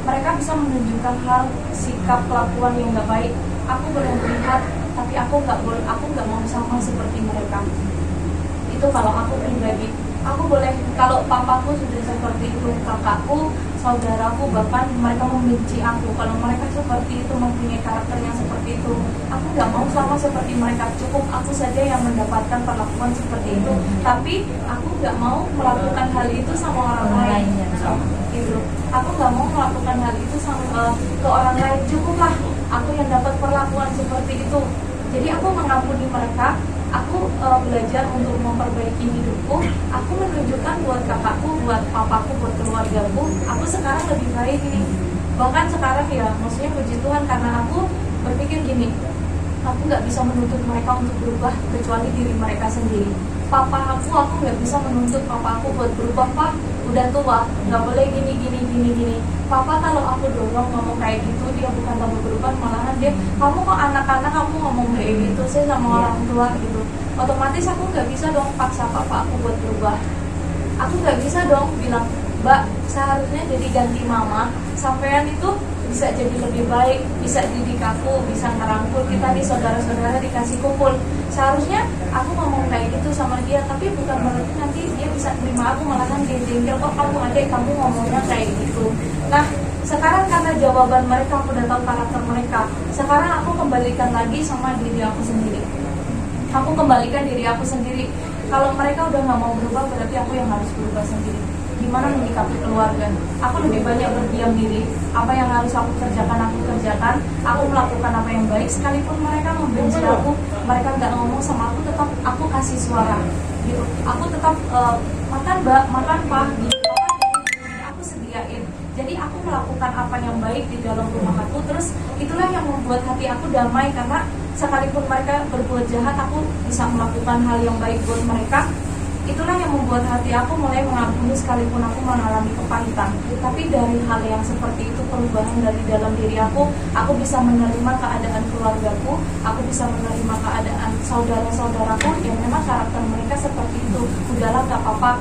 mereka bisa menunjukkan hal sikap kelakuan yang nggak baik. Aku boleh melihat, tapi aku nggak mau sama seperti mereka. Itu kalau aku pribadi. Aku boleh, kalau papaku sudah seperti itu, kakakku, saudaraku, bahkan mereka membenci aku. Kalau mereka seperti itu, mempunyai karakter yang seperti itu, aku nggak mau sama seperti mereka. Cukup aku saja yang mendapatkan perlakuan seperti itu, tapi aku nggak mau melakukan hal itu sama orang lain. Gitu. Aku nggak mau melakukan hal itu sama ke orang lain. Cukuplah aku yang dapat perlakuan seperti itu. Jadi aku mengampuni mereka. Aku belajar untuk memperbaiki hidupku. Aku menunjukkan buat kakakku, buat papaku, buat keluargaku, aku sekarang lebih baik ini. Bahkan sekarang ya, maksudnya puji Tuhan, karena aku berpikir gini, aku nggak bisa menuntut mereka untuk berubah kecuali diri mereka sendiri. Papa aku nggak bisa menuntut papa aku buat berubah. Pak udah tua, nggak boleh gini. Papa kalau aku dorong ngomong kayak gitu, dia bukan tambah berubah, malahan dia, kamu kok anak-anak kamu ngomong kayak gitu sih sama orang tua gitu. Otomatis aku nggak bisa dong paksa papa aku buat berubah. Aku nggak bisa dong bilang, Mbak seharusnya jadi ganti mama, sampean itu bisa jadi lebih baik, bisa didik aku, bisa ngerangkul kita nih saudara-saudara dikasih kumpul. Seharusnya aku ngomong kayak gitu sama dia, tapi bukan berarti nanti dia bisa terima aku, malahan dia jengkel, kok kamu adek kamu ngomongnya kayak gitu. Nah sekarang karena jawaban mereka, aku udah tahu karakter mereka. Sekarang aku kembalikan lagi sama diri aku sendiri. Aku kembalikan diri aku sendiri. Kalau mereka udah nggak mau berubah, berarti aku yang harus berubah sendiri. Gimana menyikapi keluarga? Aku lebih banyak berdiam diri. Apa yang harus aku kerjakan, aku kerjakan. Aku melakukan apa yang baik. Sekalipun mereka membenci aku, mereka nggak ngomong sama aku, tetap aku kasih suara. Gitu. Aku tetap makan Mbak, makan Pak. Gitu. Aku sediain. Jadi aku melakukan apa yang baik di dalam rumah aku. Terus itulah yang membuat hati aku damai, karena sekalipun mereka berbuat jahat, aku bisa melakukan hal yang baik buat mereka. Itulah yang membuat hati aku mulai mengampuni sekalipun aku mengalami kepahitan. Tapi dari hal yang seperti itu, perubahan dari dalam diri aku bisa menerima keadaan keluargaku, aku bisa menerima keadaan saudara-saudaraku yang memang karakter mereka seperti itu. Udahlah, gak apa-apa.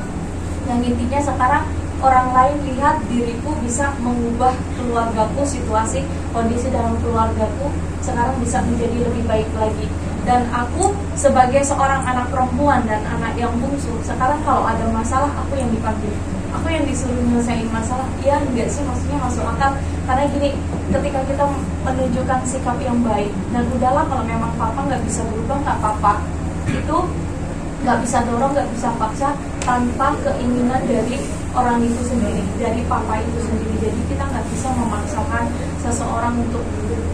Yang intinya sekarang orang lain lihat diriku bisa mengubah keluargaku, situasi, kondisi dalam keluargaku sekarang bisa menjadi lebih baik lagi. Dan aku sebagai seorang anak perempuan dan anak yang bungsu, sekarang kalau ada masalah aku yang dipanggil, aku yang disuruh nyelesain masalah. Ya enggak sih, maksudnya masuk akal. Karena gini, ketika kita menunjukkan sikap yang baik, dan udahlah kalau memang papa nggak bisa berubah, nggak apa-apa. Itu nggak bisa dorong, nggak bisa paksa tanpa keinginan dari orang itu sendiri, dari papa itu sendiri. Jadi kita nggak bisa memaksakan seseorang untuk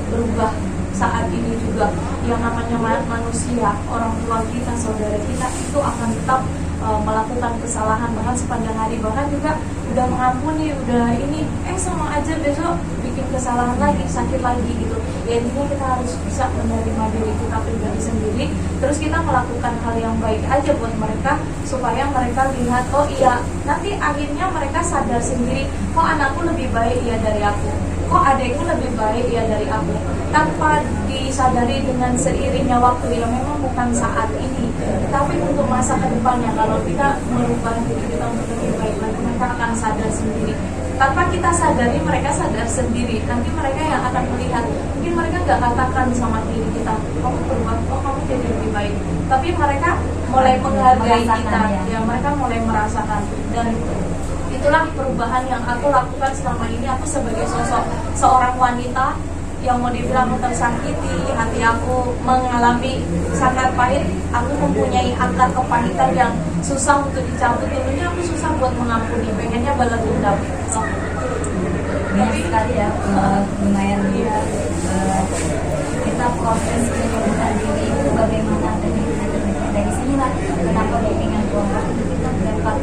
berubah. Saat ini juga yang namanya manusia, orang tua kita, saudara kita itu akan tetap melakukan kesalahan, bahkan sepanjang hari, bahkan juga udah mengampuni, udah ini, sama aja besok bikin kesalahan lagi, sakit lagi gitu. Ya intinya kita harus bisa menerima diri kita pribadi sendiri, terus kita melakukan hal yang baik aja buat mereka, supaya mereka lihat, oh iya, nanti akhirnya mereka sadar sendiri, kok anakku lebih baik ya dari aku, kok adekku lebih baik ya dari aku, tanpa disadari dengan seiringnya waktu. Ya memang bukan saat ini, tapi untuk masa kedepannya, kalau kita merubah diri kita untuk lebih baik lagi, mereka akan sadar sendiri. Tanpa kita sadari, mereka sadar sendiri. Nanti mereka yang akan melihat. Mungkin mereka nggak katakan sama diri kita, kamu berubah, oh kamu jadi lebih baik, tapi mereka mulai menghargai kita, ya mereka mulai merasakan. Dan itulah perubahan yang aku lakukan selama ini. Aku sebagai sosok seorang wanita yang mau dibilang tersakiti, hati aku mengalami sangat pahit, aku mempunyai akar kepahitan yang susah untuk dicabut. Dulunya aku susah buat mengampuni, pengennya balas dendam. Banyak sekali ya, lumayan kita proses penyembuhan diri itu bagaimana dari sini lah, kenapa dengan kelompok itu kita dapat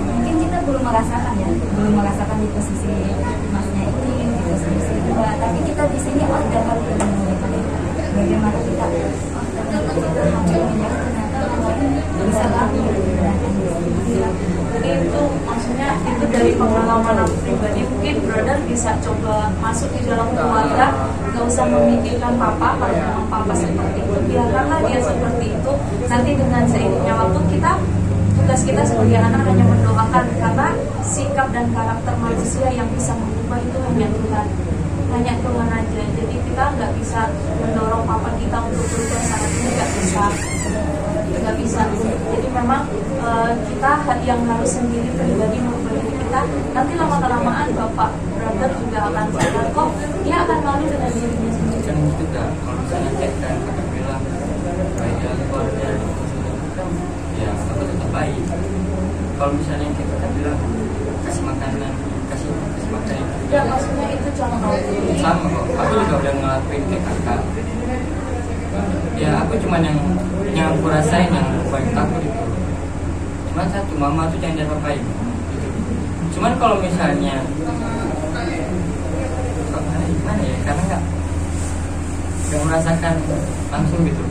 mungkin kita belum merasakan di posisi masnya ini, di posisi dua, tapi kita di sini dapat bagaimana kita ternyata kita hamil ternyata bisa lagi itu maksudnya itu dari pengalaman aku pribadi. Mungkin brother bisa coba masuk di dalam keluarga, gak usah memikirkan papa. Kalau memang papa seperti itu, biarkanlah dia seperti itu. Nanti dengan seiringnya waktu, tugas kita sebagai anak hanya mendoakan, karena sikap dan karakter manusia yang bisa mengubah itu hanya Tuhan aja. Jadi kita nggak bisa mendorong papa kita untuk berubah saat ini, nggak bisa. Jadi memang kita yang harus sendiri pribadi mengubah diri kita. Nanti lama kelamaan bapak brother juga akan sadar kok dia akan malu dengan dirinya sendiri. Kan itu kan kalau misalnya kayak kakak bilang baik dalam keluarga ya aku tetap baik. Kalau misalnya kayak kakak bilang kasih makanan Ya maksudnya itu contoh. sama kok, aku juga udah ngelakuin kayak kakak. Ya aku cuman yang aku rasain yang paling takut itu cuman satu, mama tuh jangan diapa-apain gitu. Cuman kalau misalnya gimana ya, karena nggak merasakan langsung gitu.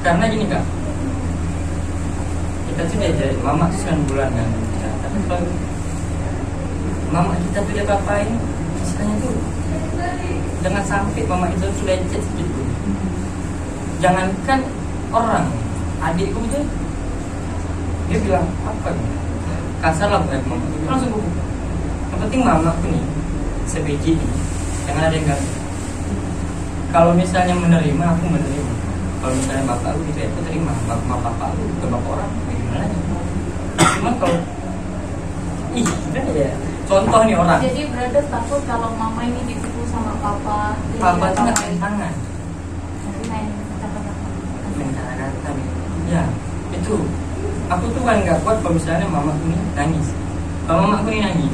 Karena gini kak, kita tuh diajarin mama tuh 9 bulan kan ya, tapi kalau mama kita tuh diapa-apain istilahnya tuh jangan sampai mama itu tuh lecet gitu. Jangankan orang, adikku tuh dia bilang apa gitu, kasar lah buat mama, langsung gue yang penting mama aku nih sebiji nih, jangan ada yang ganggu. Kalau misalnya menerima, aku menerima. Kalau misalnya bapak aku gitu ya, aku terima. Bapak aku, ke bapak orang, gimana aja. Cuman kalau ya contoh nih orang. Jadi brother takut kalau mama ini dipukul sama papa. Papa tuh nggak main tangan, Tapi main kata-kata. main kata-kata. Ya itu. Aku tuh kan nggak kuat kalau misalnya mama aku ini nangis. Kalau mama aku ini nangis,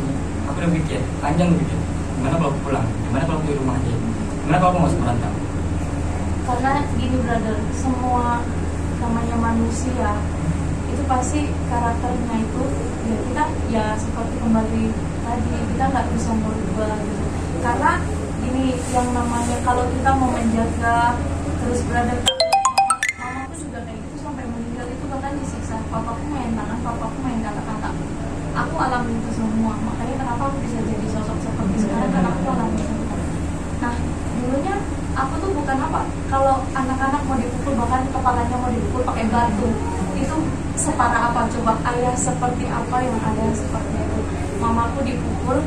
aku udah pikir, panjang pikir. Gimana kalau aku pulang? Gimana kalau aku di rumah aja? Gimana kalau aku masuk merantau? Karena gini brother, semua namanya manusia itu pasti karakternya itu ya kita ya seperti kembali tadi kita nggak bisa merubah gitu. Karena ini yang namanya kalau kita mau menjaga terus brother, mamaku juga kayak gitu sampai meninggal itu bahkan disiksa. Papaku main tangan, papaku main kata-kata. Aku alami itu semua, makanya kenapa aku bisa jadi sosok seperti sekarang karena aku alami semua. Nah dulunya aku tuh bukan apa, kalau anak-anak mau dipukul bahkan kepalanya mau dipukul pakai batu itu separah apa coba. Ayah seperti apa yang ayah seperti itu, mamaku dipukul,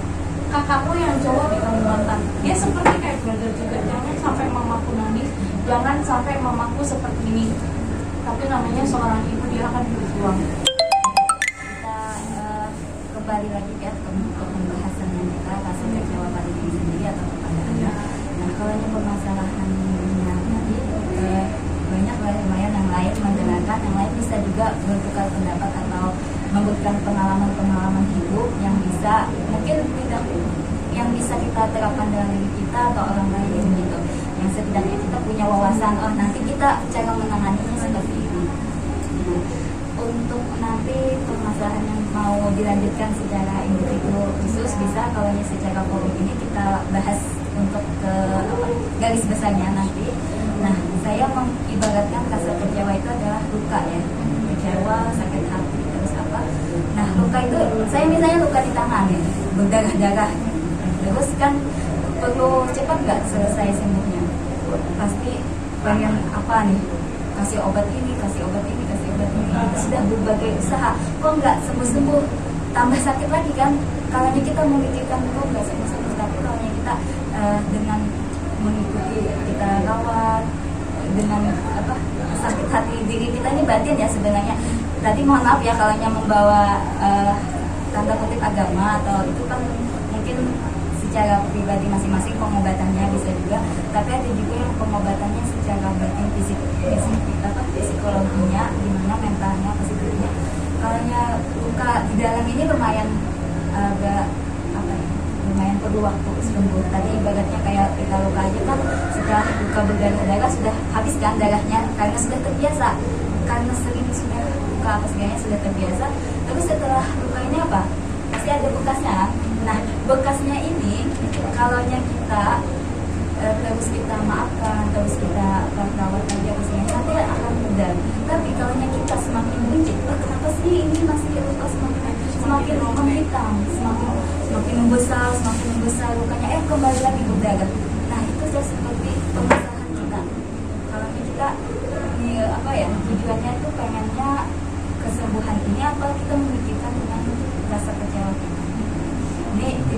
kakakku yang cowok di Kalimantan dia seperti kayak brother juga. Jangan sampai mamaku nangis, jangan sampai mamaku seperti ini, tapi namanya seorang ibu dia akan berjuang. Kita kembali lagi ya ke pembahasan yang kita kasih kecewa pada diri sendiri atau kepada anak. Nah kalau ini permasalahannya tadi banyak lumayan yang lain mendengarkan, yang lain bisa juga bertukar pendapat atau memberikan pengalaman hidup yang bisa mungkin tidak yang bisa kita terapkan dalam diri kita atau orang lain gitu. Yang setidaknya kita punya wawasan, oh nanti kita cara menanganinya seperti ini. Nah, untuk nanti permasalahan yang mau dilanjutkan secara individu khusus bisa kalau secara forum ini kita bahas untuk ke garis besarnya nanti. Nah, saya mengibaratkan rasa kecewa itu adalah luka ya, kecewa, sakit hati, terus apa. Nah, luka itu saya misalnya luka di tangan ya, berdarah-darah, terus kan perlu cepat nggak selesai sembuhnya, pasti pengen apa nih, kasih obat ini, sudah berbagai usaha, kok nggak sembuh-sembuh, tambah sakit lagi kan. Kalau kita memikirkan kok nggak sembuh-sembuh, tapi kalau kita dengan mengikuti kita rawat dengan apa sakit hati diri kita ini batin ya sebenarnya. Tadi mohon maaf ya kalau membawa tanda kutip agama atau itu kan mungkin secara pribadi masing-masing pengobatannya bisa juga, tapi ada juga yang pengobatannya secara batin psikologinya, gimana mentalnya, positifnya. Kalau luka di dalam ini lumayan agak apa ya, lumayan perlu waktu sembuh. Tadi ibaratnya kayak kita luka aja kan setelah luka berdarah sudah habis kan darahnya karena sudah terbiasa, karena sering sudah luka apa segalanya sudah terbiasa. Terus setelah luka ini apa? Pasti ada bekasnya kan? Nah bekasnya ini kalau kita terus kita maafkan, terus kita rawat aja pastinya nanti akan mudah. Tapi kalau kita semakin benci, kenapa sih ini masih luka semakin menghitam, semakin membesar lukanya, kembali lagi berdarah. Nah itu seperti permasalahan kita. Kalau kita ini apa ya, tujuannya itu pengennya kesembuhan ini apa kita memikirkan dengan rasa kecewa kita.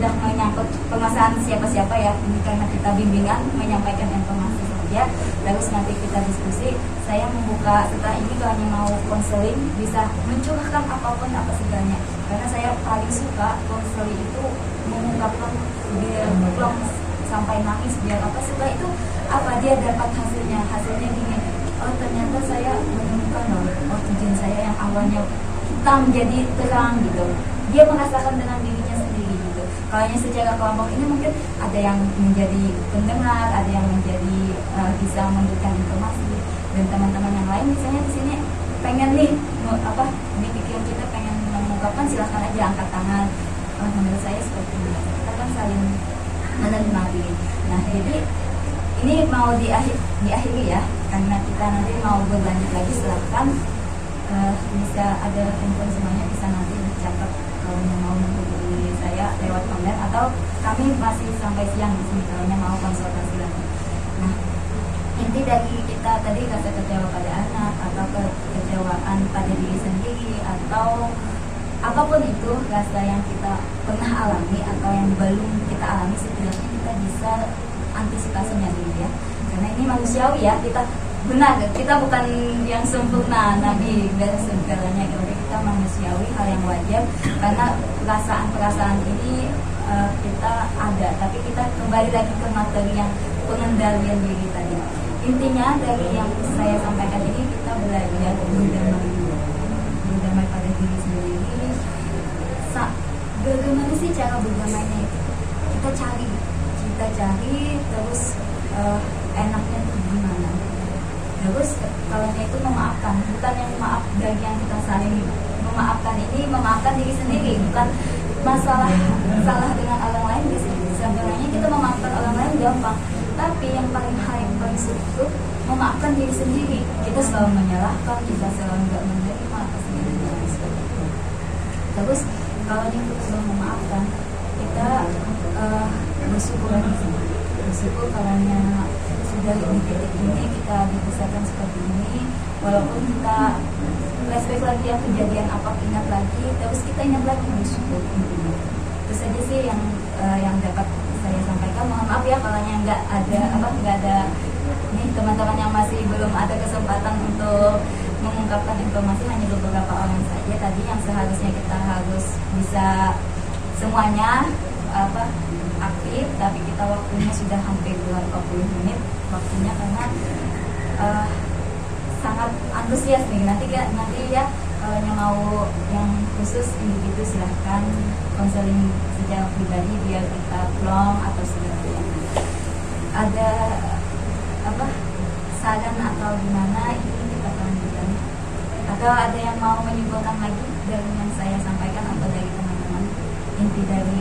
tidak menyangkut permasalahan siapa-siapa ya, ini karena kita bimbingan menyampaikan informasi saja. Terus nanti kita diskusi. Saya membuka setelah ini kalau yang mau konseling bisa mencurahkan apapun apa segalanya, karena saya paling suka konseling itu mengungkapkan biar plong sampai nangis biar apa, setelah itu apa dia dapat hasilnya gini, oh ternyata saya menemukan oh tujuan saya yang awalnya hitam jadi terang gitu, dia merasakan dengan dirinya sendiri gitu. Kalau yang secara kelompok ini mungkin ada yang menjadi pendengar, ada yang menjadi bisa memberikan informasi, dan teman-teman yang lain misalnya di sini pengen nih di pikiran kita pengen mengungkapkan, silahkan aja angkat tangan. Menurut saya seperti ini, kita kan saling menerima diri. Nah jadi ini mau diakhiri ya, karena kita nanti mau berlanjut lagi, silahkan bisa ada handphone semuanya, bisa nanti dicatat kalau mau menghubungi saya lewat online, atau kami masih sampai siang di sini kalau mau konsultasi lagi. Nah inti dari kita tadi rasa kecewa pada anak atau kekecewaan pada diri sendiri atau apapun itu rasa yang kita pernah alami atau yang belum kita alami, setidaknya kita bisa antisipasinya dulu ya, karena ini manusiawi ya, kita benar, kita bukan yang sempurna nabi dan segalanya gitu, kita manusiawi, hal yang wajar, karena perasaan ini kita ada, tapi kita kembali lagi ke materi yang pengendalian diri tadi. Intinya dari yang saya sampaikan ini, kita belajar berdamai pada diri sendiri. Bagaimana sih cara berdamainya itu? Kita cari terus enaknya itu gimana? Terus kalau itu memaafkan, bukan yang maaf dari yang kita saling memaafkan ini, memaafkan diri sendiri, bukan masalah salah dengan orang lain. Sebenarnya kita memaafkan orang lain gampang, tapi yang paling sulit itu memaafkan diri sendiri. Kita selalu menyalahkan, kita selalu nggak menerima atas diri seperti itu. Terus kalau yang kita selalu memaafkan, kita bersyukur karena sudah di titik ini kita dibesarkan seperti ini, walaupun kita flashback lagi ya kejadian apa, ingat lagi, terus kita ingat lagi bersyukur intinya. Itu saja sih yang dapat saya sampaikan. Mohon maaf ya kalau yang nggak ada nih teman-teman yang masih belum ada kesempatan untuk mengungkapkan informasi, hanya beberapa orang saja tadi yang seharusnya kita harus bisa semuanya aktif, tapi kita waktunya sudah hampir 40 menit waktunya, karena sangat antusias nih. Nanti ya kalau yang mau yang khusus individu silahkan konseling secara pribadi biar kita plong atau sebagainya. Ada saran atau gimana, ini kita lanjutkan, atau ada yang mau menyimpulkan lagi dari yang saya sampaikan atau dari teman-teman, inti dari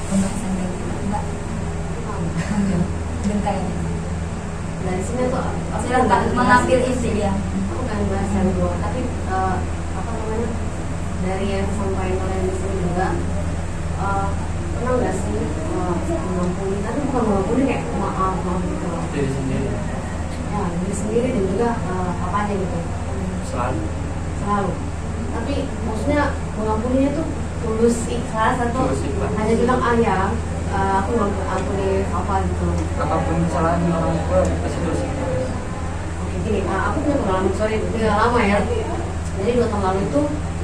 pembahasan dari kita, Mbak? Bentar ya. Dari sini tuh silakan mengambil inti ya. Aku kan bahas yang dua, tapi dari yang disampaikan oleh di sini juga pernah nggak sih mengampuni, tapi bukan mengampuni kayak maaf gitu Diri sendiri ya, diri sendiri dan juga papanya gitu selalu. Tapi maksudnya mengampuninya tuh tulus ikhlas atau Tulus ikhlas. hanya bilang aku ngampuni apa gitu. Apapun kesalahan orang tua pasti terus. Oke gini, aku punya pengalaman, tidak lama ya. Jadi 2 tahun lalu itu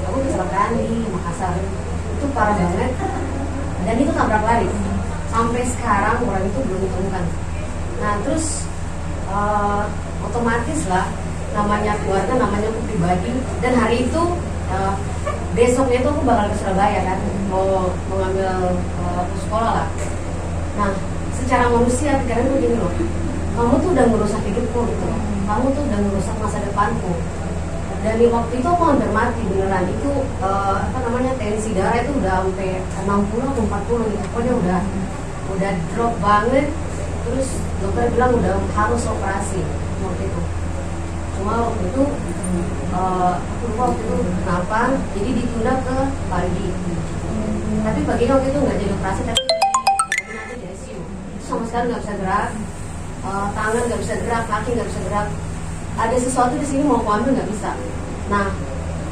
aku kecelakaan di Makassar, itu parah banget, dan itu tabrak lari. Sampai sekarang orang itu belum ditemukan. Nah terus otomatis lah, namanya keluarga, namanya aku pribadi, dan hari itu besoknya itu aku bakal ke Surabaya kan, mau ngambil aku sekolah lah. Nah secara manusia pikiran tuh gini loh, kamu tuh udah ngerusak hidupku gitu loh, kamu tuh udah ngerusak masa depanku. Dan di waktu itu aku hampir mati beneran. Itu tensi darah itu udah sampai 60 atau 40 gitu, pokoknya udah drop banget. Terus dokter bilang udah harus operasi waktu itu. Cuma waktu itu aku lupa waktu itu kenapa, jadi ditunda ke pagi. Tapi paginya waktu itu nggak jadi operasi, tapi nanti di ICU. Itu sama sekali nggak bisa gerak, tangan nggak bisa gerak, kaki nggak bisa gerak. Ada sesuatu di sini mau aku ambil nggak bisa. Nah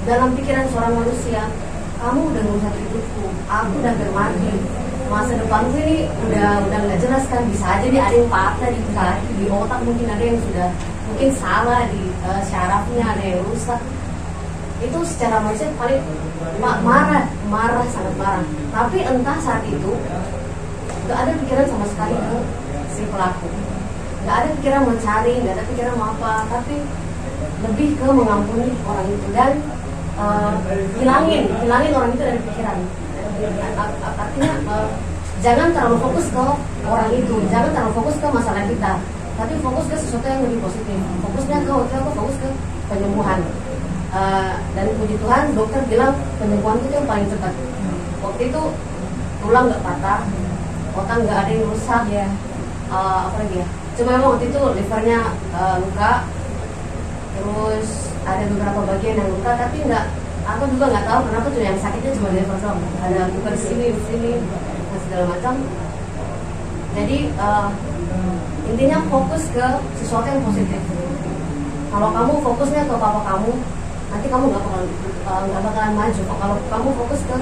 dalam pikiran seorang manusia, kamu udah ngerusak hidupku, aku udah hampir mati, masa depanku ini udah nggak jelas kan, bisa aja nih ada yang patah di kaki, di otak mungkin ada yang sudah mungkin salah di syarafnya, ada yang rusak. Itu secara manusia paling marah, sangat marah. Tapi entah saat itu nggak ada pikiran sama sekali ke si pelaku, nggak ada pikiran mau cari, nggak ada pikiran mau apa, tapi lebih ke mengampuni orang itu dan hilangin orang itu dari pikiran. Artinya jangan terlalu fokus ke orang itu, jangan terlalu fokus ke masalah kita, tapi fokus ke sesuatu yang lebih positif. Fokusnya ke fokus ke penyembuhan. Dan puji Tuhan dokter bilang penyembuhan itu yang paling cepat. Waktu itu tulang nggak patah, otak nggak ada yang rusak, apa lagi ya? Cuma emang waktu itu livernya luka, terus ada beberapa bagian yang luka, tapi nggak, aku juga nggak tahu kenapa tuh yang sakitnya cuma liver doang, ada luka di sini, dan segala macam. Jadi intinya fokus ke sesuatu yang positif. Kalau kamu fokusnya ke papa kamu, nanti kamu nggak bakalan maju. Kalau kamu fokus ke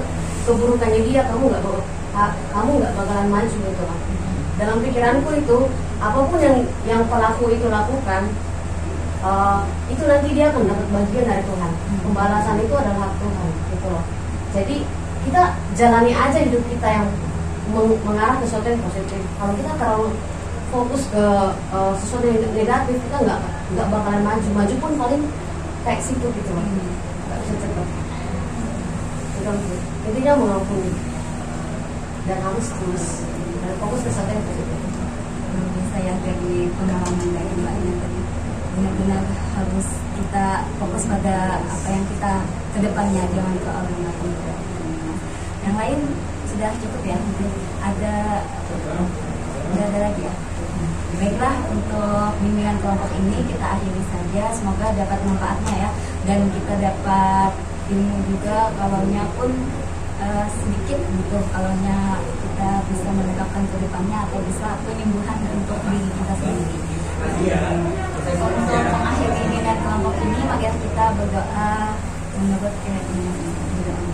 keburukannya dia, kamu nggak bakalan maju gitu lah. Dalam pikiranku itu apapun yang pelaku itu lakukan, itu nanti dia akan dapat bagian dari Tuhan. Pembalasan itu adalah hak Tuhan gitu loh. Jadi kita jalani aja hidup kita yang mengarah ke sesuatu yang positif. Kalau kita terlalu fokus ke sesuatu yang negatif, kita nggak bakalan maju pun paling kayak situ gitu loh, nggak bisa cepat. Intinya mengampuni dan harus terus dan fokus ke sesuatu yang positif. Saya dari pengalaman dari mbaknya tadi, benar-benar harus kita fokus pada apa yang kita kedepannya, jangan ke orang lain. Yang lain sudah cukup ya, ada lagi ya. Baiklah, untuk bimbingan kelompok ini kita akhiri saja. Semoga dapat manfaatnya ya, dan kita dapat ilmu juga. Kalaunya pun sedikit gitu, kalaunya kita bisa menegakkan ke depannya atau bisa penyembuhan untuk diri kita sendiri. Untuk mengakhiri bimbingan kelompok ini, mari kita berdoa menurut keyakinan berdoa.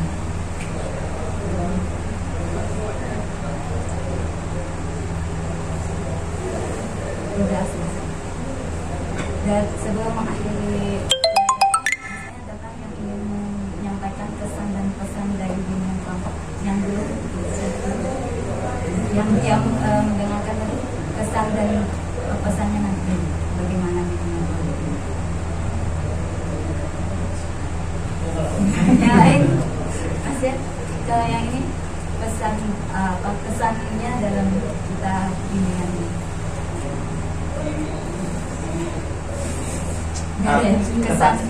Sudah selesai. Dan sebelum mengakhiri, saya datang yang ingin menyampaikan kesan dan pesan dari bimbingan kelompok yang dulu yang mendengarkan tadi, kesan dan pesannya nanti bagaimana bimbingan kelompok ini. Yang lain, Mas ke yang ini pesannya dalam kita bimbingan ini.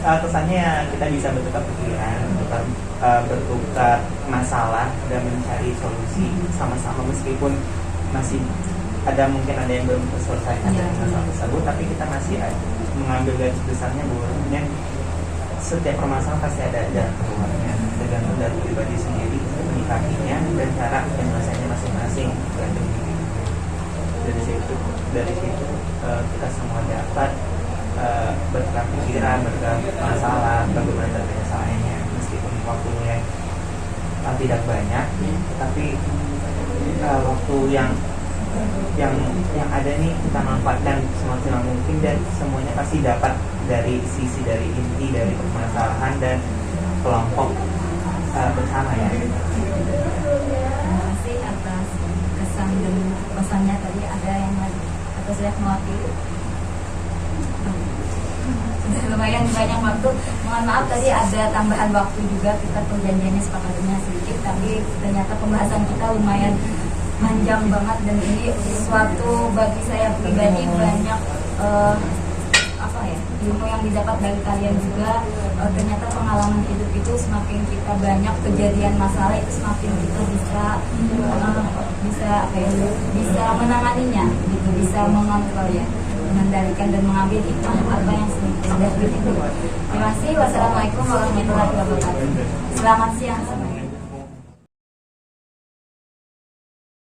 Kesannya kita bisa bertukar pikiran, bertukar masalah dan mencari solusi sama-sama, meskipun masih mungkin ada yang belum terselesaikan dari masalah tersebut, tapi kita masih mengambil garis besarnya bahwa setiap permasalahan pasti ada jalan keluarnya, tergantung dari pribadi sendiri menyikapinya dan cara penyelesaiannya masing-masing. Dari situ kita semua dapat bertukar pikiran, bertukar masalah, bagaimana penyelesaiannya, meskipun waktunya tidak banyak, tapi waktu yang ada nih kita manfaatkan semaksimal mungkin, dan semuanya pasti dapat dari inti dari permasalahan dan kelompok bersama ya. Terima kasih atas kesan dan pesannya tadi. Ada yang lagi atau sudah mewakili? Sudah lumayan banyak waktu. Mohon maaf tadi ada tambahan waktu juga, kita perjanjiannya sepakatnya sedikit, tapi ternyata pembahasan kita lumayan panjang banget, dan ini sesuatu bagi saya pribadi banyak ilmu yang didapat dari kalian juga. Ternyata pengalaman hidup itu semakin kita banyak kejadian masalah itu semakin kita bisa menanganinya gitu, bisa mengontrol ya, mengendalikan dan mengambil hikmah apa yang sudah terjadi. Terima kasih. Wassalamualaikum warahmatullahi wabarakatuh. Selamat siang semua.